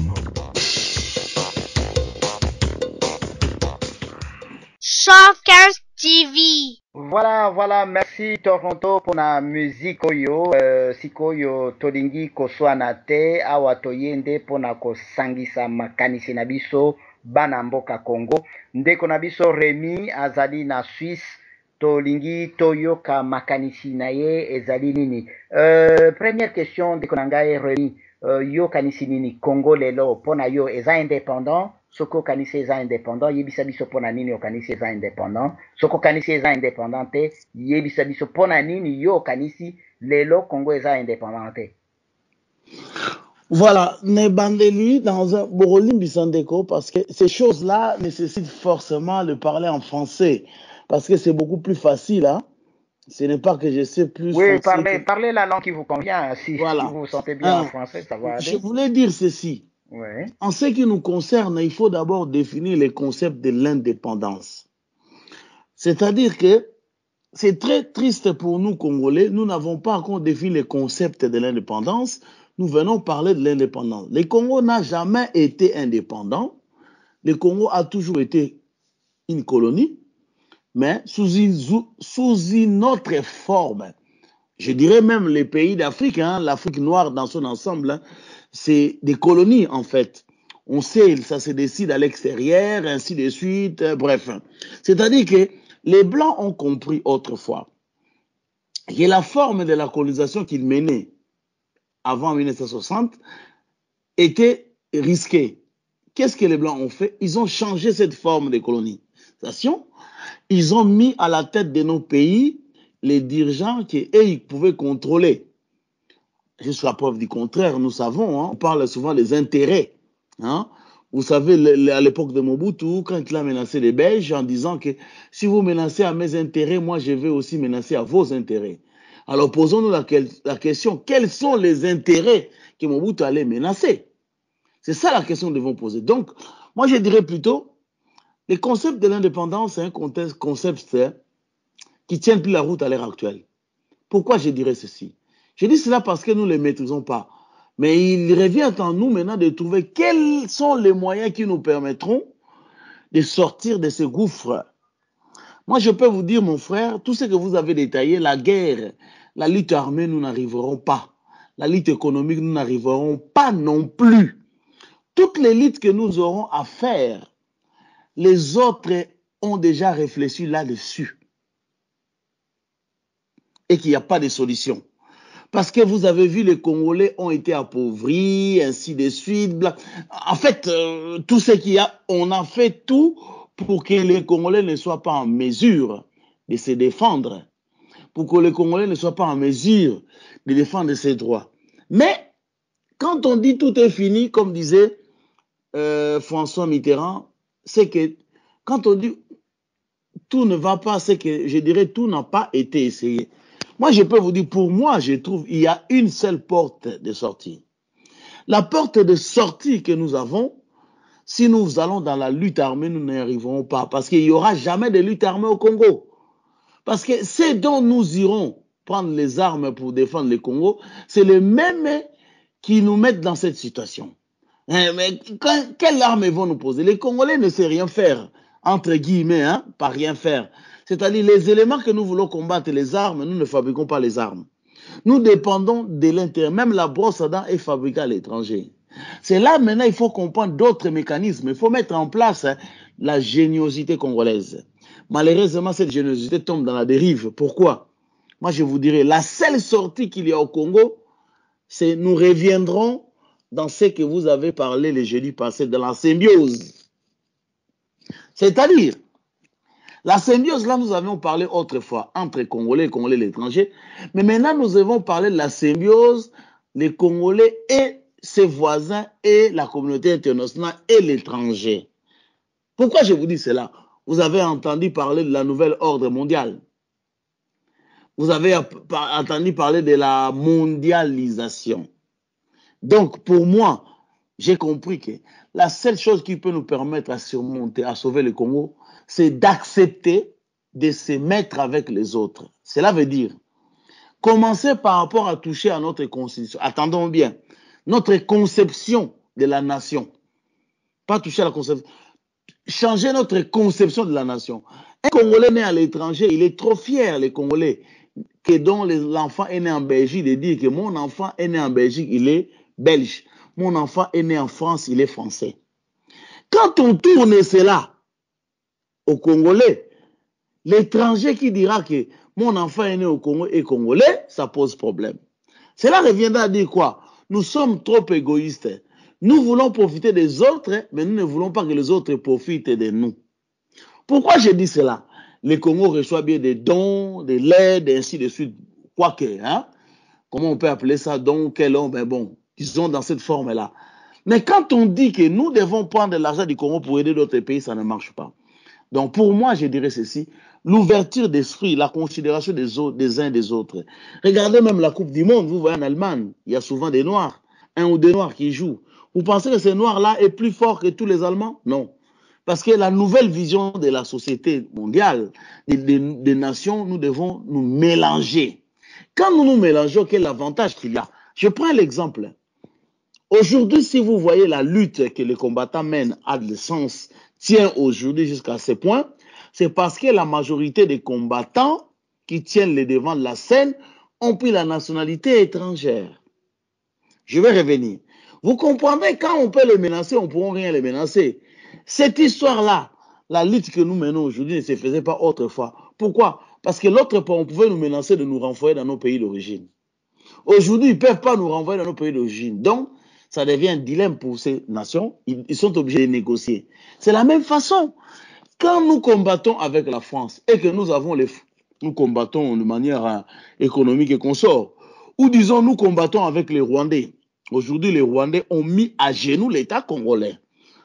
S7: Softhands TV.
S3: Voilà, merci Toronto pour la musique oyo. Sikoyo tolingi koswana te awa toyende pona kosangisa makanisi na biso bana mboka Congo. Ndeko na biso Remy azali na Suisse, tolingi toyoka makanisi na ye ezali nini. Première question ndeko na ngai Remy, yo kanisi nini Congo lelo pona yo eza indépendant? Soko kanisi eza indépendant, yebisa biso pona nini yo kanisi eza indépendant. Soko kanisi eza indépendant te, yebisa biso pona nini yo kanisi lelo Congo eza indépendant te.
S4: Voilà, ne bandeli dans un Borolimbi Sandeko parce que ces choses-là nécessitent forcément de parler en français parce que c'est beaucoup plus facile. Hein? Ce n'est pas que je sais plus.
S3: Oui, parlez la langue qui vous convient. Si,
S4: voilà.
S3: Si vous vous sentez bien en français, ça va aller.
S4: Je voulais dire ceci.
S3: Ouais.
S4: En ce qui nous concerne, il faut d'abord définir les concepts de l'indépendance. C'est-à-dire que c'est très triste pour nous, Congolais. Nous n'avons pas encore défini les concepts de l'indépendance. Nous venons parler de l'indépendance. Le Congo n'a jamais été indépendant. Le Congo a toujours été une colonie, mais sous une autre forme. Je dirais même les pays d'Afrique, hein, l'Afrique noire dans son ensemble, hein, c'est des colonies en fait. On sait, ça se décide à l'extérieur, ainsi de suite, bref. C'est-à-dire que les Blancs ont compris autrefois que la forme de la colonisation qu'ils menaient avant 1960 était risquée. Qu'est-ce que les Blancs ont fait? Ils ont changé cette forme de colonisation. Ils ont mis à la tête de nos pays les dirigeants qu'ils pouvaient contrôler. Jusqu'à preuve du contraire, nous savons, on parle souvent des intérêts. Vous savez, à l'époque de Mobutu, quand il a menacé les Belges en disant que si vous menacez à mes intérêts, moi je vais aussi menacer à vos intérêts. Alors posons-nous la question, quels sont les intérêts que Mobutu allait menacer? C'est ça la question que nous devons poser. Donc, moi je dirais plutôt, le concept de l'indépendance, c'est un concept qui tient plus la route à l'heure actuelle. Pourquoi je dirais ceci? Je dis cela parce que nous ne les maîtrisons pas. Mais il revient en nous maintenant de trouver quels sont les moyens qui nous permettront de sortir de ce gouffre. Moi, je peux vous dire, mon frère, tout ce que vous avez détaillé, la guerre, la lutte armée, nous n'arriverons pas. La lutte économique, nous n'arriverons pas non plus. Toutes les luttes que nous aurons à faire, les autres ont déjà réfléchi là-dessus. Et qu'il n'y a pas de solution. Parce que vous avez vu, les Congolais ont été appauvris, ainsi de suite. En fait, tout ce qu'il y a, on a fait tout pour que les Congolais ne soient pas en mesure de se défendre. Pour que les Congolais ne soient pas en mesure de défendre ses droits. Mais, quand on dit tout est fini, comme disait François Mitterrand, c'est que, quand on dit tout ne va pas, c'est que, je dirais, tout n'a pas été essayé. Moi, je peux vous dire, pour moi, je trouve qu'il y a une seule porte de sortie. La porte de sortie que nous avons, si nous allons dans la lutte armée, nous n'y arriverons pas. Parce qu'il n'y aura jamais de lutte armée au Congo. Parce que c'est dont nous irons prendre les armes pour défendre le Congo, c'est les mêmes qui nous mettent dans cette situation. Mais quelles armes vont nous poser? Les Congolais ne savent rien faire, entre guillemets, pas rien faire. C'est-à-dire les éléments que nous voulons combattre, les armes, nous ne fabriquons pas les armes. Nous dépendons de l'intérieur. Même la brosse à dents est fabriquée à l'étranger. C'est là maintenant il faut comprendre d'autres mécanismes. Il faut mettre en place la géniosité congolaise. Malheureusement, cette géniosité tombe dans la dérive. Pourquoi? Moi, je vous dirais, la seule sortie qu'il y a au Congo, c'est nous reviendrons dans ce que vous avez parlé le jeudi passé, de la symbiose. C'est-à-dire, la symbiose, là, nous avions parlé autrefois entre Congolais et Congolais l'étranger. Mais maintenant, nous avons parlé de la symbiose, les Congolais et ses voisins et la communauté internationale et l'étranger. Pourquoi je vous dis cela? Vous avez entendu parler de la nouvelle ordre mondiale. Vous avez entendu parler de la mondialisation. Donc, pour moi, j'ai compris que la seule chose qui peut nous permettre à surmonter, à sauver le Congo, c'est d'accepter de se mettre avec les autres. Cela veut dire commencer par rapport à toucher à notre constitution. Attendons bien, notre conception de la nation. Pas toucher à la conception. Changer notre conception de la nation. Un Congolais né à l'étranger, il est trop fier, les Congolais, que dont l'enfant est né en Belgique, de dire que mon enfant est né en Belgique, il est belge. Mon enfant est né en France, il est français. Quand on tourne cela aux Congolais, l'étranger qui dira que mon enfant est né au Congo est congolais, ça pose problème. Cela reviendra à dire quoi? Nous sommes trop égoïstes. Nous voulons profiter des autres, mais nous ne voulons pas que les autres profitent de nous. Pourquoi je dis cela? Le Congo reçoit bien des dons, de l'aide, et ainsi de suite. Quoique, comment on peut appeler ça, don, quel don? Ben bon, disons dans cette forme-là. Mais quand on dit que nous devons prendre de l'argent du Congo pour aider d'autres pays, ça ne marche pas. Donc pour moi, je dirais ceci, l'ouverture d'esprit, la considération des autres, des uns des autres. Regardez même la Coupe du Monde, vous voyez en Allemagne, il y a souvent des Noirs, un ou deux Noirs qui jouent. Vous pensez que ces Noirs-là est plus fort que tous les Allemands? Non. Parce que la nouvelle vision de la société mondiale, des nations, nous devons nous mélanger. Quand nous nous mélangeons, quel est l'avantage qu'il y a? Je prends l'exemple. Aujourd'hui, si vous voyez la lutte que les combattants mènent à l'essence, tient aujourd'hui jusqu'à ce point, c'est parce que la majorité des combattants qui tiennent les devants de la scène ont pris la nationalité étrangère. Je vais revenir. Vous comprenez, quand on peut les menacer, on ne pourra rien les menacer. Cette histoire-là, la lutte que nous menons aujourd'hui ne se faisait pas autrefois. Pourquoi? Parce que l'autre part, on pouvait nous menacer de nous renvoyer dans nos pays d'origine. Aujourd'hui, ils ne peuvent pas nous renvoyer dans nos pays d'origine. Donc, ça devient un dilemme pour ces nations. Ils sont obligés de négocier. C'est la même façon. Quand nous combattons avec la France et que nous combattons de manière économique et consort, ou disons nous combattons avec les Rwandais. Aujourd'hui, les Rwandais ont mis à genoux l'État congolais.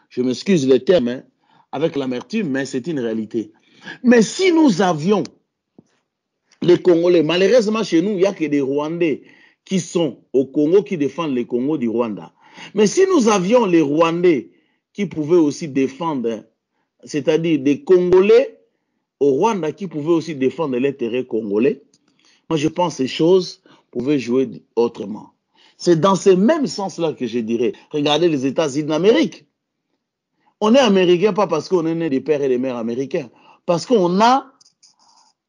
S4: Je m'excuse le terme, hein, avec l'amertume, mais c'est une réalité. Mais si nous avions les Congolais, malheureusement chez nous, il n'y a que des Rwandais qui sont au Congo, qui défendent les Congos du Rwanda. Mais si nous avions les Rwandais qui pouvaient aussi défendre, c'est-à-dire des Congolais au Rwanda qui pouvaient aussi défendre l'intérêt congolais, moi je pense que ces choses pouvaient jouer autrement. C'est dans ce même sens-là que je dirais, regardez les États-Unis d'Amérique. On est américain pas parce qu'on est né des pères et des mères américains, parce qu'on a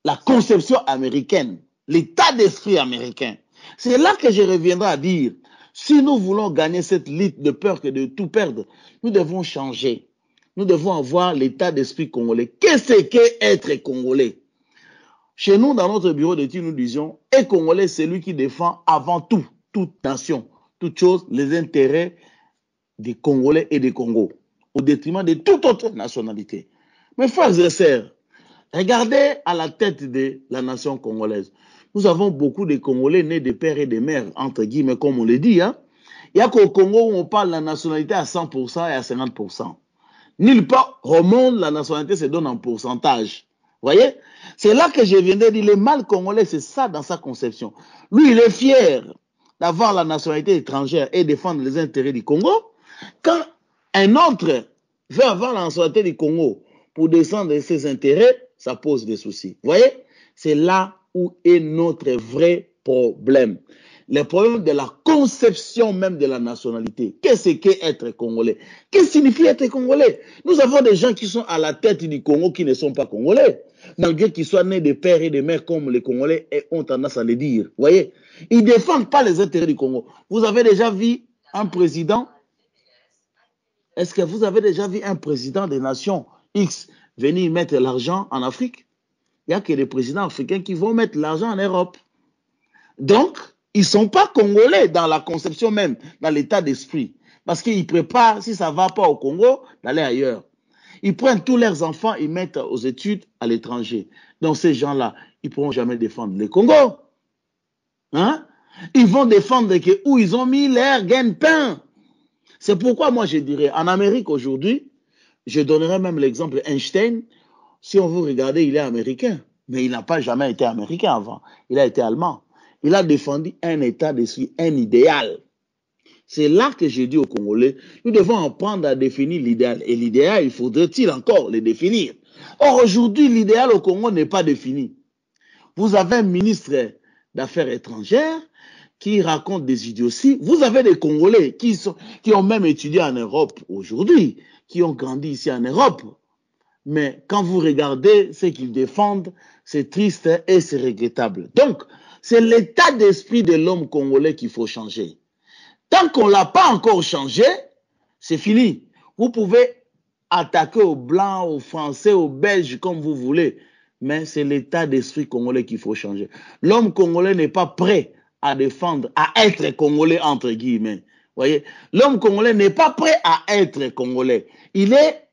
S4: la conception américaine, l'état d'esprit américain. C'est là que je reviendrai à dire, si nous voulons gagner cette lutte de peur que de tout perdre, nous devons changer. Nous devons avoir l'état d'esprit congolais. Qu'est-ce qu'être congolais? Chez nous, dans notre bureau d'études, nous disions, et congolais, c'est lui qui défend avant tout, toute nation, toute chose, les intérêts des Congolais et des Congos, au détriment de toute autre nationalité. Mes frères et sœurs, regardez à la tête de la nation congolaise. Nous avons beaucoup de Congolais nés de pères et de mères, entre guillemets, comme on le dit. Hein. Il n'y a qu'au Congo où on parle de la nationalité à 100% et à 50%. Nulle part au monde, la nationalité se donne en pourcentage. Vous voyez? C'est là que je viens de dire, le mal congolais, c'est ça dans sa conception. Lui, il est fier d'avoir la nationalité étrangère et défendre les intérêts du Congo. Quand un autre veut avoir la nationalité du Congo pour défendre ses intérêts, ça pose des soucis. Vous voyez? C'est là où est notre vrai problème. Le problème de la conception même de la nationalité. Qu'est-ce qu'être congolais? Qu'est-ce que signifie être congolais? Nous avons des gens qui sont à la tête du Congo qui ne sont pas congolais. Malgré qu'ils soient nés de pères et de mères comme les Congolais ont tendance à le dire. Vous voyez? Ils ne défendent pas les intérêts du Congo. Vous avez déjà vu un président? Est-ce que vous avez déjà vu un président des nations X venir mettre l'argent en Afrique? Il n'y a que les présidents africains qui vont mettre l'argent en Europe. Donc, ils ne sont pas congolais dans la conception même, dans l'état d'esprit. Parce qu'ils préparent, si ça ne va pas au Congo, d'aller ailleurs. Ils prennent tous leurs enfants, ils mettent aux études à l'étranger. Donc ces gens-là, ils ne pourront jamais défendre le Congo. Hein? Ils vont défendre où ils ont mis leur gain-pain. C'est pourquoi moi je dirais, en Amérique aujourd'hui, je donnerai même l'exemple Einstein. Si on veut regarder, il est américain. Mais il n'a pas jamais été américain avant. Il a été allemand. Il a défendu un état d'esprit, un idéal. C'est là que j'ai dit aux Congolais, nous devons apprendre à définir l'idéal. Et l'idéal, il faudrait-il encore le définir? Or, aujourd'hui, l'idéal au Congo n'est pas défini. Vous avez un ministre d'Affaires étrangères qui raconte des idioties. Vous avez des Congolais qui ont même étudié en Europe aujourd'hui, qui ont grandi ici en Europe. Mais quand vous regardez ce qu'ils défendent, c'est triste et c'est regrettable. Donc, c'est l'état d'esprit de l'homme congolais qu'il faut changer. Tant qu'on ne l'a pas encore changé, c'est fini. Vous pouvez attaquer aux Blancs, aux Français, aux Belges, comme vous voulez. Mais c'est l'état d'esprit congolais qu'il faut changer. L'homme congolais n'est pas prêt à défendre, à être congolais, entre guillemets. Voyez, l'homme congolais n'est pas prêt à être congolais. Il est,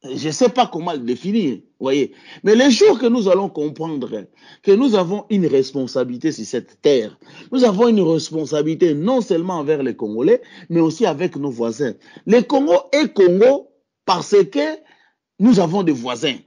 S4: je ne sais pas comment le définir, voyez. Mais le jour que nous allons comprendre que nous avons une responsabilité sur cette terre, nous avons une responsabilité non seulement envers les Congolais, mais aussi avec nos voisins. Les Congo est Congo parce que nous avons des voisins.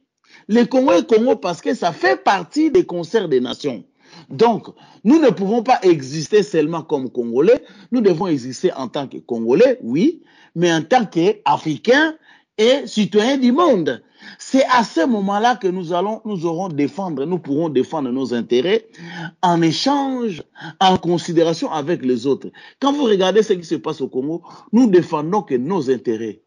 S4: Les Congo est Congo parce que ça fait partie des concerts des nations. Donc, nous ne pouvons pas exister seulement comme Congolais, nous devons exister en tant que Congolais, oui, mais en tant qu'Africains et citoyens du monde. C'est à ce moment-là que nous pourrons défendre nos intérêts en échange, en considération avec les autres. Quand vous regardez ce qui se passe au Congo, nous défendons que nos intérêts.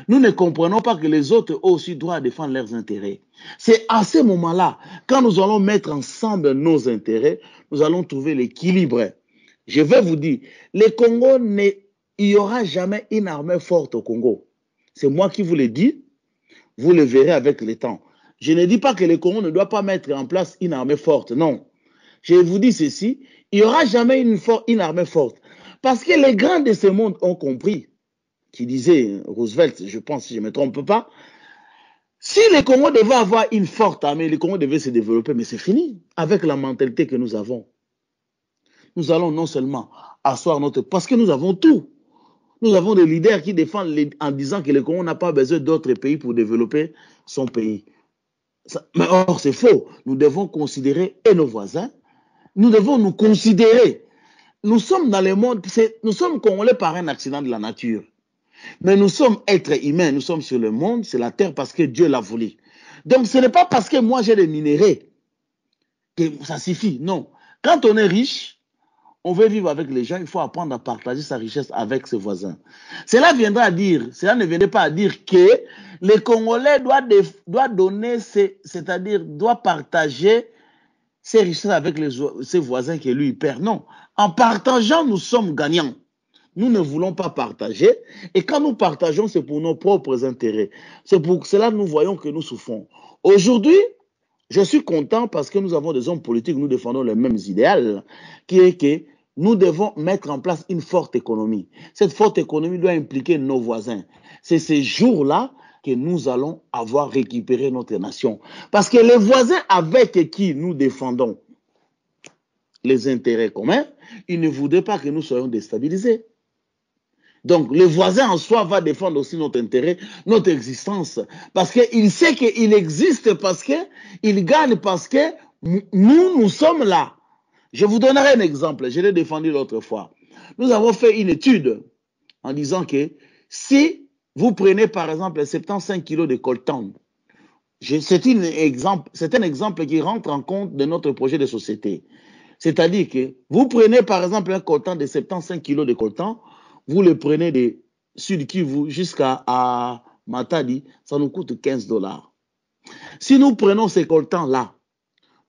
S4: Nous ne comprenons pas que les autres aussi doivent défendre leurs intérêts. C'est à ce moment-là, quand nous allons mettre ensemble nos intérêts, nous allons trouver l'équilibre. Je vais vous dire, le Congo il n'y aura jamais une armée forte au Congo. C'est moi qui vous le dis, vous le verrez avec le temps. Je ne dis pas que le Congo ne doit pas mettre en place une armée forte, non. Je vous dis ceci, il n'y aura jamais une armée forte. Parce que les grands de ce monde ont compris, qui disait Roosevelt, je pense, si je ne me trompe pas, si le Congo devait avoir une forte armée, le Congo devait se développer, mais c'est fini avec la mentalité que nous avons. Nous allons non seulement asseoir notre... Parce que nous avons tout. Nous avons des leaders qui défendent en disant que le Congo n'a pas besoin d'autres pays pour développer son pays. Mais or, c'est faux. Nous devons considérer et nos voisins. Nous devons nous considérer. Nous sommes dans le monde, nous sommes congolais par un accident de la nature. Mais nous sommes êtres humains, nous sommes sur le monde, c'est la terre parce que Dieu l'a voulu. Donc ce n'est pas parce que moi j'ai des minéraux que ça suffit, non. Quand on est riche, on veut vivre avec les gens, il faut apprendre à partager sa richesse avec ses voisins. Cela ne viendrait pas à dire que les Congolais doivent donner, c'est-à-dire doivent partager ses richesses avec ses voisins que lui il perd. Non, en partageant, nous sommes gagnants. Nous ne voulons pas partager. Et quand nous partageons, c'est pour nos propres intérêts. C'est pour cela que nous voyons que nous souffrons. Aujourd'hui, je suis content parce que nous avons des hommes politiques, nous défendons les mêmes idéaux, qui est que nous devons mettre en place une forte économie. Cette forte économie doit impliquer nos voisins. C'est ces jours-là que nous allons avoir récupéré notre nation. Parce que les voisins avec qui nous défendons les intérêts communs, ils ne voudraient pas que nous soyons déstabilisés. Donc, le voisin en soi va défendre aussi notre intérêt, notre existence. Parce qu'il sait qu'il existe, parce qu'il gagne, parce que nous sommes là. Je vous donnerai un exemple. Je l'ai défendu l'autre fois. Nous avons fait une étude en disant que si vous prenez par exemple 75 kilos de coltan, c'est un exemple qui rentre en compte de notre projet de société. C'est-à-dire que vous prenez par exemple un coltan de 75 kilos de coltan, vous le prenez de Sud Kivu jusqu'à Matadi, ça nous coûte 15 $. Si nous prenons ces coltans-là,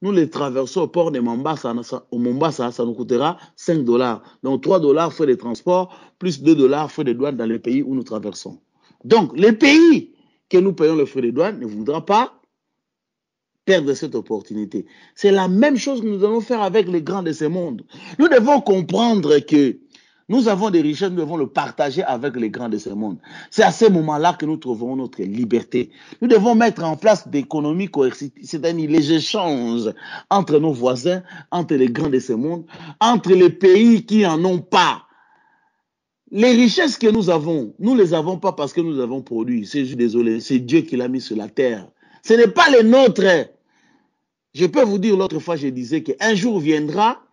S4: nous les traversons au port de Mombasa, ça nous coûtera 5 $. Donc 3 $ frais de transport, plus 2 $ frais de douane dans les pays où nous traversons. Donc les pays que nous payons les frais de douane ne voudront pas perdre cette opportunité. C'est la même chose que nous devons faire avec les grands de ce monde. Nous devons comprendre que nous avons des richesses, nous devons le partager avec les grands de ce monde. C'est à ce moment-là que nous trouverons notre liberté. Nous devons mettre en place des économies coercitives, c'est-à-dire les échanges entre nos voisins, entre les grands de ce monde, entre les pays qui n'en ont pas. Les richesses que nous avons, nous ne les avons pas parce que nous les avons produit. C'est juste désolé, c'est Dieu qui l'a mis sur la terre. Ce n'est pas les nôtres. Je peux vous dire, l'autre fois, je disais qu'un jour viendra,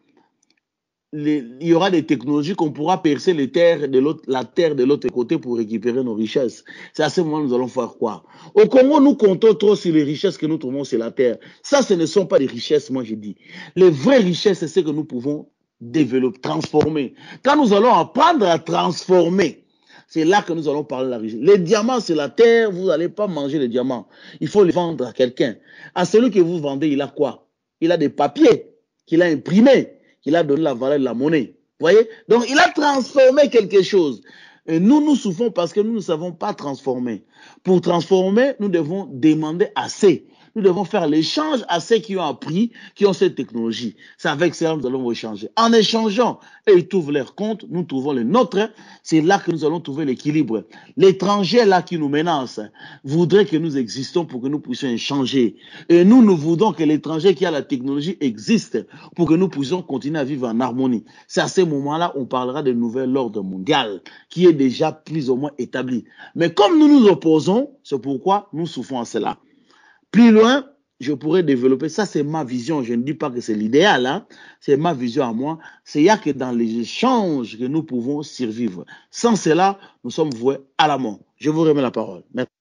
S4: il y aura des technologies qu'on pourra percer la terre de l'autre côté pour récupérer nos richesses. C'est à ce moment que nous allons faire quoi? Au Congo, nous comptons trop sur les richesses que nous trouvons sur la terre. Ça, ce ne sont pas des richesses, moi je dis. Les vraies richesses, c'est ce que nous pouvons développer, transformer. Quand nous allons apprendre à transformer, c'est là que nous allons parler de la richesse. Les diamants, c'est la terre, vous n'allez pas manger les diamants. Il faut les vendre à quelqu'un. À celui que vous vendez, il a quoi? Il a des papiers qu'il a imprimés. Il a donné la valeur de la monnaie. Vous voyez? Donc, il a transformé quelque chose. Et nous souffrons parce que nous ne savons pas transformer. Pour transformer, nous devons demander assez. Nous devons faire l'échange à ceux qui ont appris, qui ont cette technologie. C'est avec cela que nous allons échanger. En échangeant, et ils trouvent leur compte, nous trouvons le nôtre. C'est là que nous allons trouver l'équilibre. L'étranger là qui nous menace voudrait que nous existons pour que nous puissions échanger. Et nous voudons que l'étranger qui a la technologie existe pour que nous puissions continuer à vivre en harmonie. C'est à ce moment-là qu'on parlera de nouvel ordre mondial qui est déjà plus ou moins établi. Mais comme nous nous opposons, c'est pourquoi nous souffrons à cela. Plus loin, je pourrais développer, ça c'est ma vision, je ne dis pas que c'est l'idéal, hein? C'est ma vision à moi, c'est il n'y a que dans les échanges que nous pouvons survivre. Sans cela, nous sommes voués à la mort. Je vous remets la parole. Merci.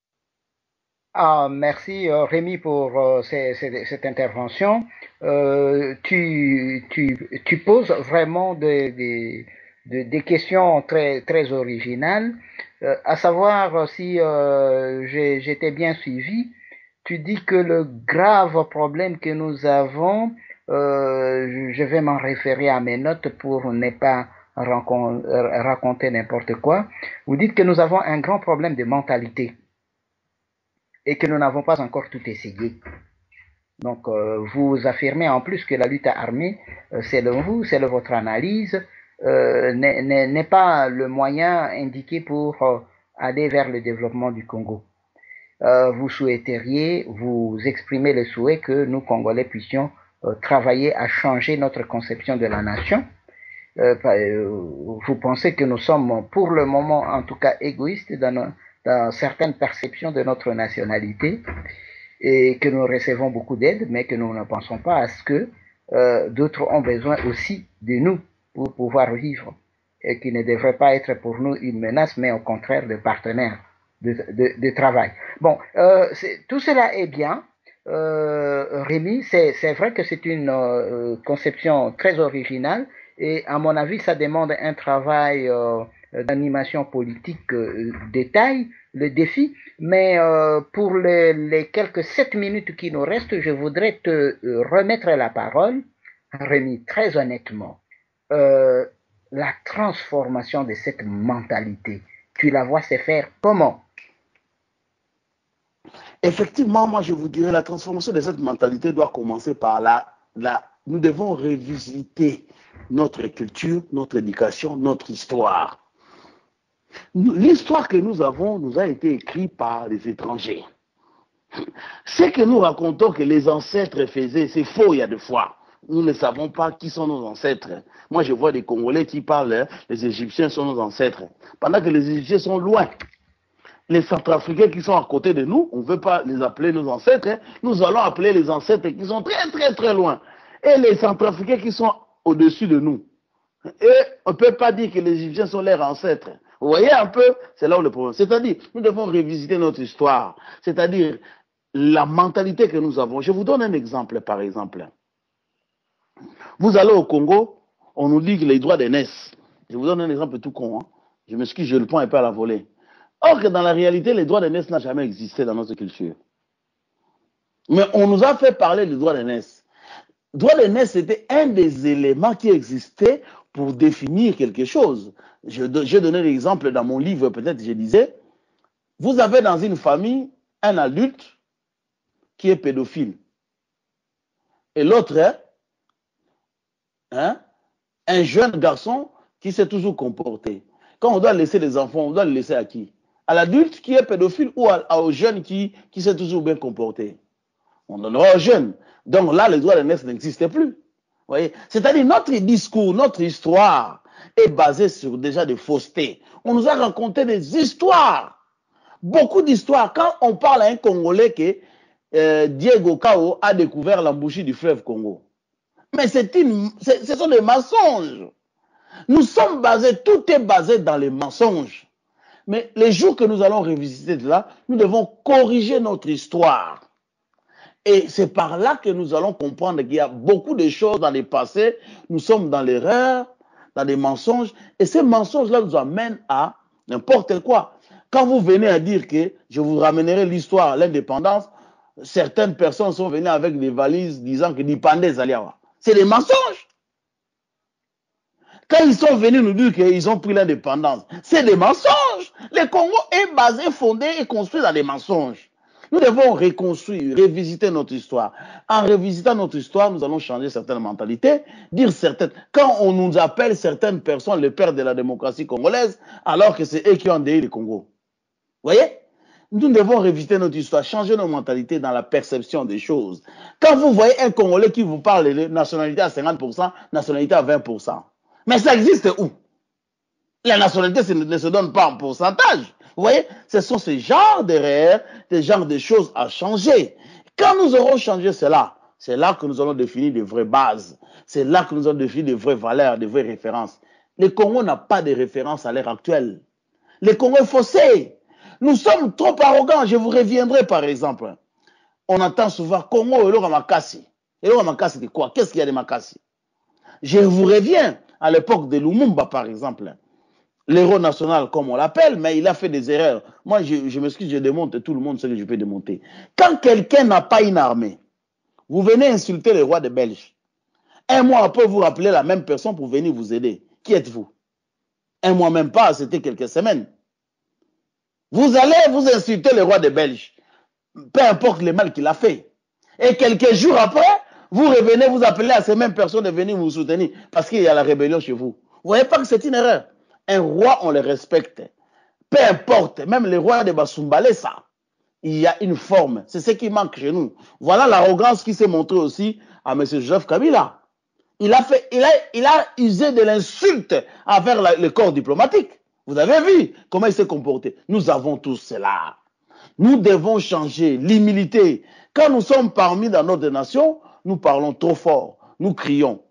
S3: Merci Rémi pour cette intervention. Tu poses vraiment des questions très, très originales, à savoir si j'étais bien suivi. Tu dis que le grave problème que nous avons, je vais m'en référer à mes notes pour ne pas raconter n'importe quoi. Vous dites que nous avons un grand problème de mentalité et que nous n'avons pas encore tout essayé. Donc, vous affirmez en plus que la lutte armée, selon vous, selon votre analyse, n'est pas le moyen indiqué pour aller vers le développement du Congo. Vous souhaiteriez, vous exprimer le souhait que nous, Congolais, puissions travailler à changer notre conception de la nation. Vous pensez que nous sommes, pour le moment, en tout cas, égoïstes dans certaines perceptions de notre nationalité et que nous recevons beaucoup d'aide, mais que nous ne pensons pas à ce que d'autres ont besoin aussi de nous pour pouvoir vivre et qui ne devrait pas être pour nous une menace, mais au contraire des partenaires de travail. Bon, tout cela est bien. Rémi, c'est vrai que c'est une conception très originale et à mon avis, ça demande un travail d'animation politique détail, le défi. Mais pour les quelques 7 minutes qui nous restent, je voudrais te remettre la parole, Rémi, très honnêtement. La transformation de cette mentalité, tu la vois se faire comment?
S4: Effectivement, moi je vous dirais la transformation de cette mentalité doit commencer par nous devons revisiter notre culture, notre éducation, notre histoire. L'histoire que nous avons nous a été écrite par les étrangers. Ce que nous racontons que les ancêtres faisaient, c'est faux il y a des fois. Nous ne savons pas qui sont nos ancêtres. Moi, je vois des Congolais qui parlent, les Égyptiens sont nos ancêtres. Pendant que les Égyptiens sont loin. Les Centrafricains qui sont à côté de nous, on ne veut pas les appeler nos ancêtres. Nous allons appeler les ancêtres qui sont très, très, très loin. Et les Centrafricains qui sont au-dessus de nous. Et on ne peut pas dire que les Égyptiens sont leurs ancêtres. Vous voyez un peu, c'est là où le problème. C'est-à-dire, nous devons revisiter notre histoire. C'est-à-dire, la mentalité que nous avons. Je vous donne un exemple, par exemple. Vous allez au Congo, on nous dit que les droits d'aînesse. Je vous donne un exemple tout con. Hein. Je m'excuse, je le prends un peu à la volée. Or que dans la réalité, les droits d'aînesse n'ont jamais existé dans notre culture. Mais on nous a fait parler des droits d'aînesse. Droit d'aînesse, c'était un des éléments qui existait pour définir quelque chose. Je donnais l'exemple dans mon livre, peut-être je disais, vous avez dans une famille un adulte qui est pédophile. Et l'autre, un jeune garçon qui s'est toujours comporté. Quand on doit laisser les enfants, on doit les laisser à qui? À l'adulte qui est pédophile ou au jeune qui s'est toujours bien comporté? On donnera aux jeunes. Donc là, les droits d'aînesse n'existaient plus. Voyez, c'est-à-dire notre discours, notre histoire est basée sur déjà des faussetés. On nous a raconté des histoires, beaucoup d'histoires. Quand on parle à un Congolais que Diego Cao a découvert l'embouchure du fleuve Congo, mais ce sont des mensonges. Nous sommes basés, tout est basé dans les mensonges. Mais les jours que nous allons revisiter cela, nous devons corriger notre histoire. Et c'est par là que nous allons comprendre qu'il y a beaucoup de choses dans le passé. Nous sommes dans l'erreur, dans des mensonges. Et ces mensonges-là nous amènent à n'importe quoi. Quand vous venez à dire que je vous ramènerai l'histoire à l'indépendance, certaines personnes sont venues avec des valises disant que l'Ipandé Zaliawa. C'est des mensonges. Quand ils sont venus nous dire qu'ils ont pris l'indépendance, c'est des mensonges. Le Congo est basé, fondé et construit dans des mensonges. Nous devons reconstruire, revisiter notre histoire. En revisitant notre histoire, nous allons changer certaines mentalités, dire certaines. Quand on nous appelle certaines personnes les pères de la démocratie congolaise, alors que c'est eux qui ont endeuillé le Congo. Vous voyez? Nous devons revisiter notre histoire, changer nos mentalités dans la perception des choses. Quand vous voyez un Congolais qui vous parle de nationalité à 50%, nationalité à 20%, mais ça existe où? La nationalité ne se donne pas en pourcentage. Vous voyez, ce sont ces genres d'erreurs, ces genres de choses à changer. Quand nous aurons changé cela, c'est là que nous allons définir des vraies bases. C'est là que nous allons définir des vraies valeurs, des vraies références. Le Congo n'a pas de référence à l'ère actuelle. Le Congo est faussé. Nous sommes trop arrogants. Je vous reviendrai par exemple. On entend souvent Congo et l'Ora Makassi. Et l'Ora Makassi, c'est quoi? Qu'est-ce qu'il y a de Makassi? Je vous reviens à l'époque de Lumumba par exemple. L'héros national, comme on l'appelle, mais il a fait des erreurs. Moi, je m'excuse, je démonte tout le monde ce que je peux démonter. Quand quelqu'un n'a pas une armée, vous venez insulter le roi des Belges. Un mois après, vous rappelez la même personne pour venir vous aider. Qui êtes-vous? Un mois même pas, c'était quelques semaines. Vous allez vous insulter le roi des Belges, peu importe le mal qu'il a fait. Et quelques jours après, vous revenez, vous appelez à ces mêmes personnes de venir vous soutenir parce qu'il y a la rébellion chez vous. Vous voyez pas que c'est une erreur. Un roi, on le respecte. Peu importe, même les rois de Basumbalé, ça, il y a une forme. C'est ce qui manque chez nous. Voilà l'arrogance qui s'est montrée aussi à M. Joseph Kabila. Il a usé de l'insulte envers le corps diplomatique. Vous avez vu comment il s'est comporté. Nous avons tous cela. Nous devons changer l'humilité. Quand nous sommes parmi dans notre nation, nous parlons trop fort. Nous crions.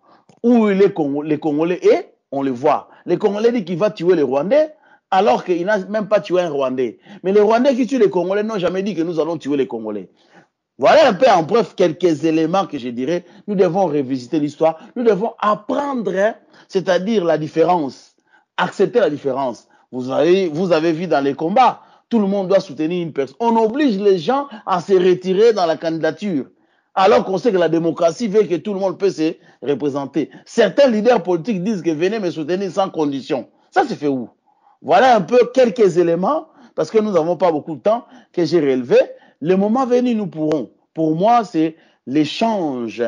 S4: Où les Congolais est, on le voit. Les Congolais disent qu'il va tuer les Rwandais, alors qu'il n'a même pas tué un Rwandais. Mais les Rwandais qui tuent les Congolais n'ont jamais dit que nous allons tuer les Congolais. Voilà un peu en bref quelques éléments que je dirais. Nous devons revisiter l'histoire. Nous devons apprendre, hein, c'est-à-dire la différence. Accepter la différence. Vous avez vu dans les combats, tout le monde doit soutenir une personne. On oblige les gens à se retirer dans la candidature. Alors qu'on sait que la démocratie veut que tout le monde peut se représenter. Certains leaders politiques disent que venez me soutenir sans condition. Ça se fait où? Voilà un peu quelques éléments, parce que nous n'avons pas beaucoup de temps, que j'ai relevé. Le moment venu, nous pourrons. Pour moi, c'est l'échange.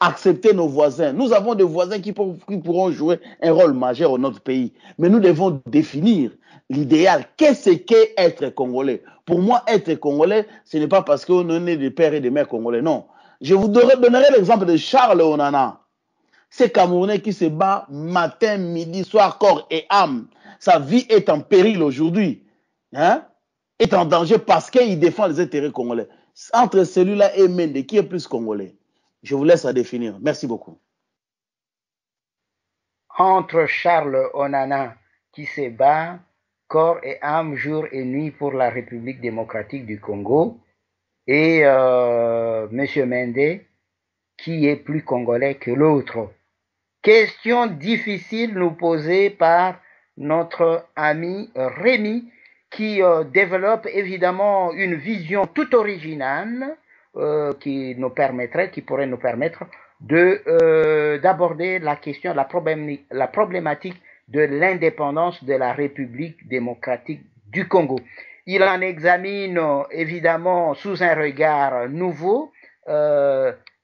S4: Accepter nos voisins. Nous avons des voisins qui pourront jouer un rôle majeur dans notre pays. Mais nous devons définir l'idéal. Qu'est-ce qu'être Congolais? Pour moi, être Congolais, ce n'est pas parce qu'on est des pères et des mères congolais. Non. Je vous donnerai l'exemple de Charles Onana. C'est Camerounais qui se bat matin, midi, soir, corps et âme. Sa vie est en péril aujourd'hui. Hein? Est en danger parce qu'il défend les intérêts congolais. Entre celui-là et Mende, qui est plus congolais? Je vous laisse à définir. Merci beaucoup.
S3: Entre Charles Onana, qui se bat corps et âme, jour et nuit pour la République démocratique du Congo, et M. Mende, qui est plus congolais que l'autre. Question difficile nous posée par notre ami Rémi, qui développe évidemment une vision tout originale qui pourrait nous permettre d'aborder la question, la problématique de l'indépendance de la République démocratique du Congo. Il en examine évidemment sous un regard nouveau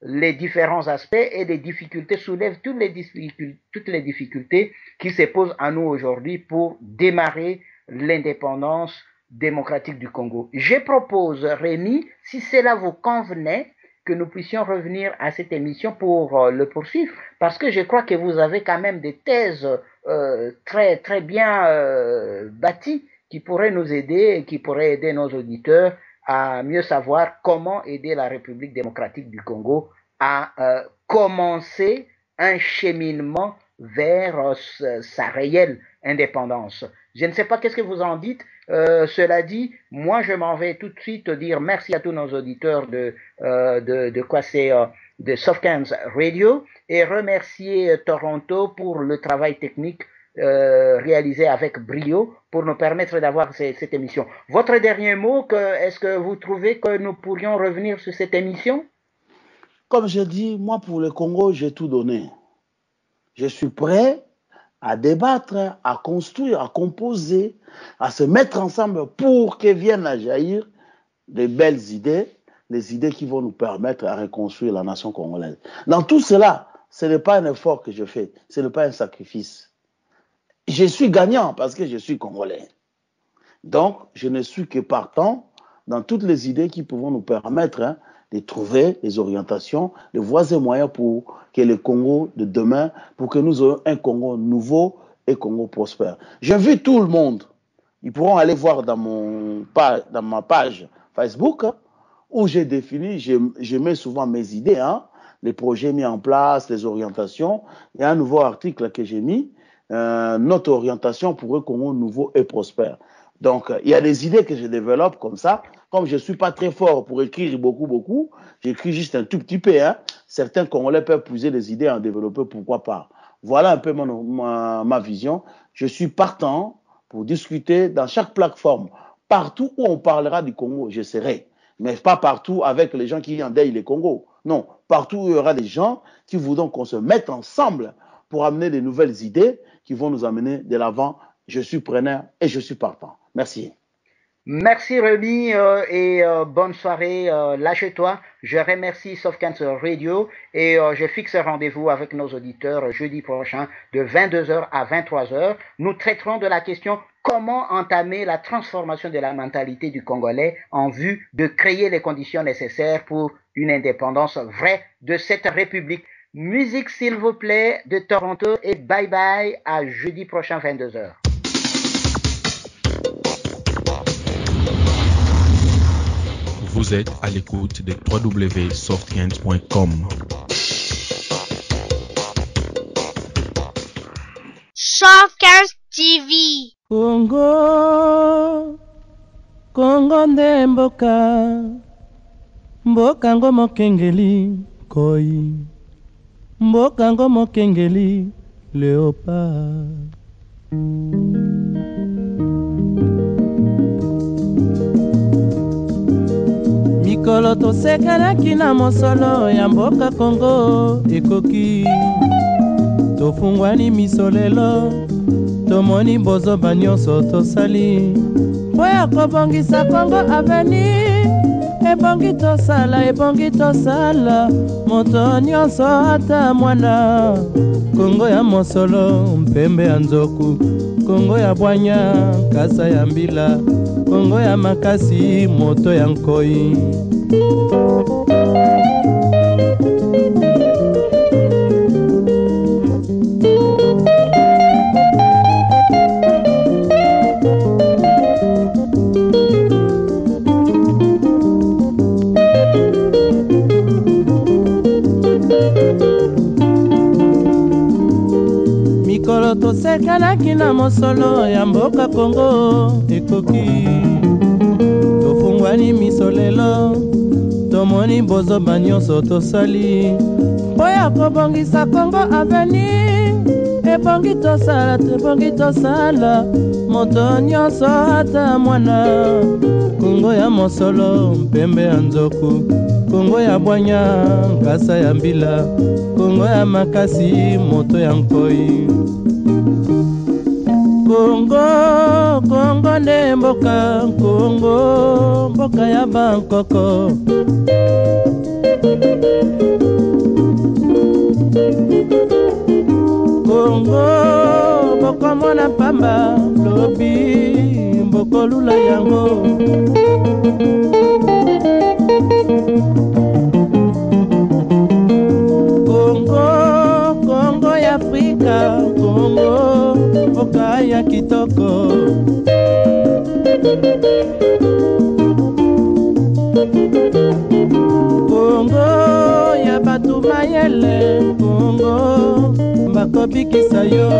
S3: les différents aspects et les difficultés, soulève toutes les difficultés qui se posent à nous aujourd'hui pour démarrer l'indépendance démocratique du Congo. Je propose, Rémi, si cela vous convenait, que nous puissions revenir à cette émission pour le poursuivre, parce que je crois que vous avez quand même des thèses très, très bien bâties qui pourraient nous aider et qui pourraient aider nos auditeurs à mieux savoir comment aider la République démocratique du Congo à commencer un cheminement vers sa réelle indépendance. Je ne sais pas qu'est-ce que vous en dites. Cela dit, moi je m'en vais tout de suite dire merci à tous nos auditeurs de Softcans Radio et remercier Toronto pour le travail technique réalisé avec brio pour nous permettre d'avoir cette émission. Votre dernier mot, est-ce que vous trouvez que nous pourrions revenir sur cette émission?
S4: Comme je dis, moi pour le Congo, j'ai tout donné. Je suis prêt à débattre, à construire, à composer, à se mettre ensemble pour que viennent à jaillir des belles idées, les idées qui vont nous permettre à reconstruire la nation congolaise. Dans tout cela, ce n'est pas un effort que je fais, ce n'est pas un sacrifice. Je suis gagnant parce que je suis congolais. Donc, je ne suis que partant dans toutes les idées qui pourront nous permettre de trouver les orientations, les voies et moyens pour que le Congo de demain, pour que nous ayons un Congo nouveau et Congo prospère. J'invite tout le monde. Ils pourront aller voir dans ma page Facebook où j'ai défini, je mets souvent mes idées, les projets mis en place, les orientations. Il y a un nouveau article que j'ai mis, notre orientation pour un Congo nouveau et prospère. Donc, il y a des idées que je développe comme ça. Comme je ne suis pas très fort pour écrire beaucoup, j'écris juste un tout petit peu. Certains Congolais peuvent puiser des idées à en développer, pourquoi pas. Voilà un peu ma vision. Je suis partant pour discuter dans chaque plateforme. Partout où on parlera du Congo, je serai. Mais pas partout avec les gens qui endeuillent le Congo. Non, partout où il y aura des gens qui voudront qu'on se mette ensemble pour amener des nouvelles idées qui vont nous amener de l'avant je suis preneur et je suis partant. Merci.
S3: Merci Rémi et bonne soirée. Lâche-toi. Je remercie Soft Cancer Radio et je fixe rendez-vous avec nos auditeurs jeudi prochain de 22h à 23h. Nous traiterons de la question comment entamer la transformation de la mentalité du Congolais en vue de créer les conditions nécessaires pour une indépendance vraie de cette République. Musique s'il vous plaît de Toronto et bye bye à jeudi prochain 22h.
S6: Vous êtes à l'écoute de www.softhands.com.
S7: Softcast TV.
S2: Congo, Congo nde mboka, mboka ngo mokengeli koi, mboka ngo mokengeli léopard. Mikolo tosekanaki na mosolo ya mboka Kongo ekoki, tofungwani misolelo, tomoni bozoba nyonso tosali mpo ya kobongisa Kongo aveni. Ebongi tosala moto nyonso ata mwana. Kongo ya mosolo mpembe ya nzoku, Kongo ya bwanya kasa ya mbila, Kongo ya makasi moto ya nkoi. Mikolo tosekanaki na mosolo ya mboka Kongo ekoki, tofungwani misolelo, tomoni bozoba nyonso tosali mpo ya kobongisa Kongo aveni. Ebongi tosala moto nyonso ata mwana. Kongo ya mosolo mpembe ya nzoku, Kongo ya bwanya nkasa ya mbila, Kongo ya makasi moto ya nkoi. Kongo nde mboka, Kongo mboka ya bankoko. Kongo mboko mona pamba lobi mboko lula yango. Kongo ya Afrika, Kongo mboka ya kitoko. Kongo ya batu mayele, Kongo bakobikisa yo.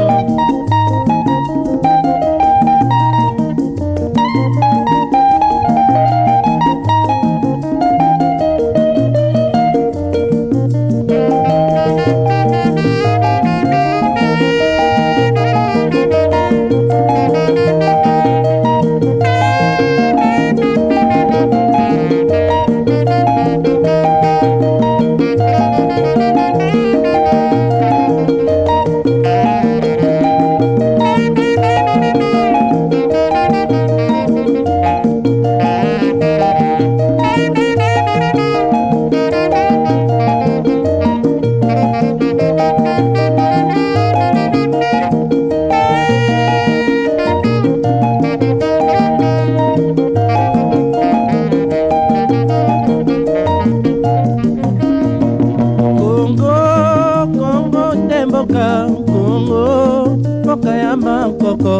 S2: Kongo mboka ya bankoko.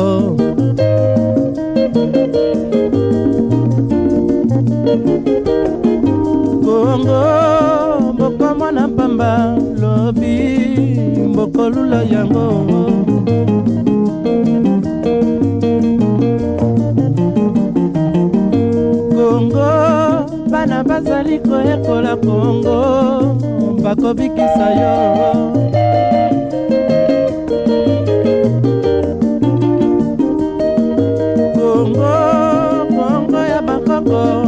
S2: Kongo mboko mwana pamba lobi mboko lula yango. Kongo bana bazali koyekola Kongo bakobikisa yo. Kongo ya bakoko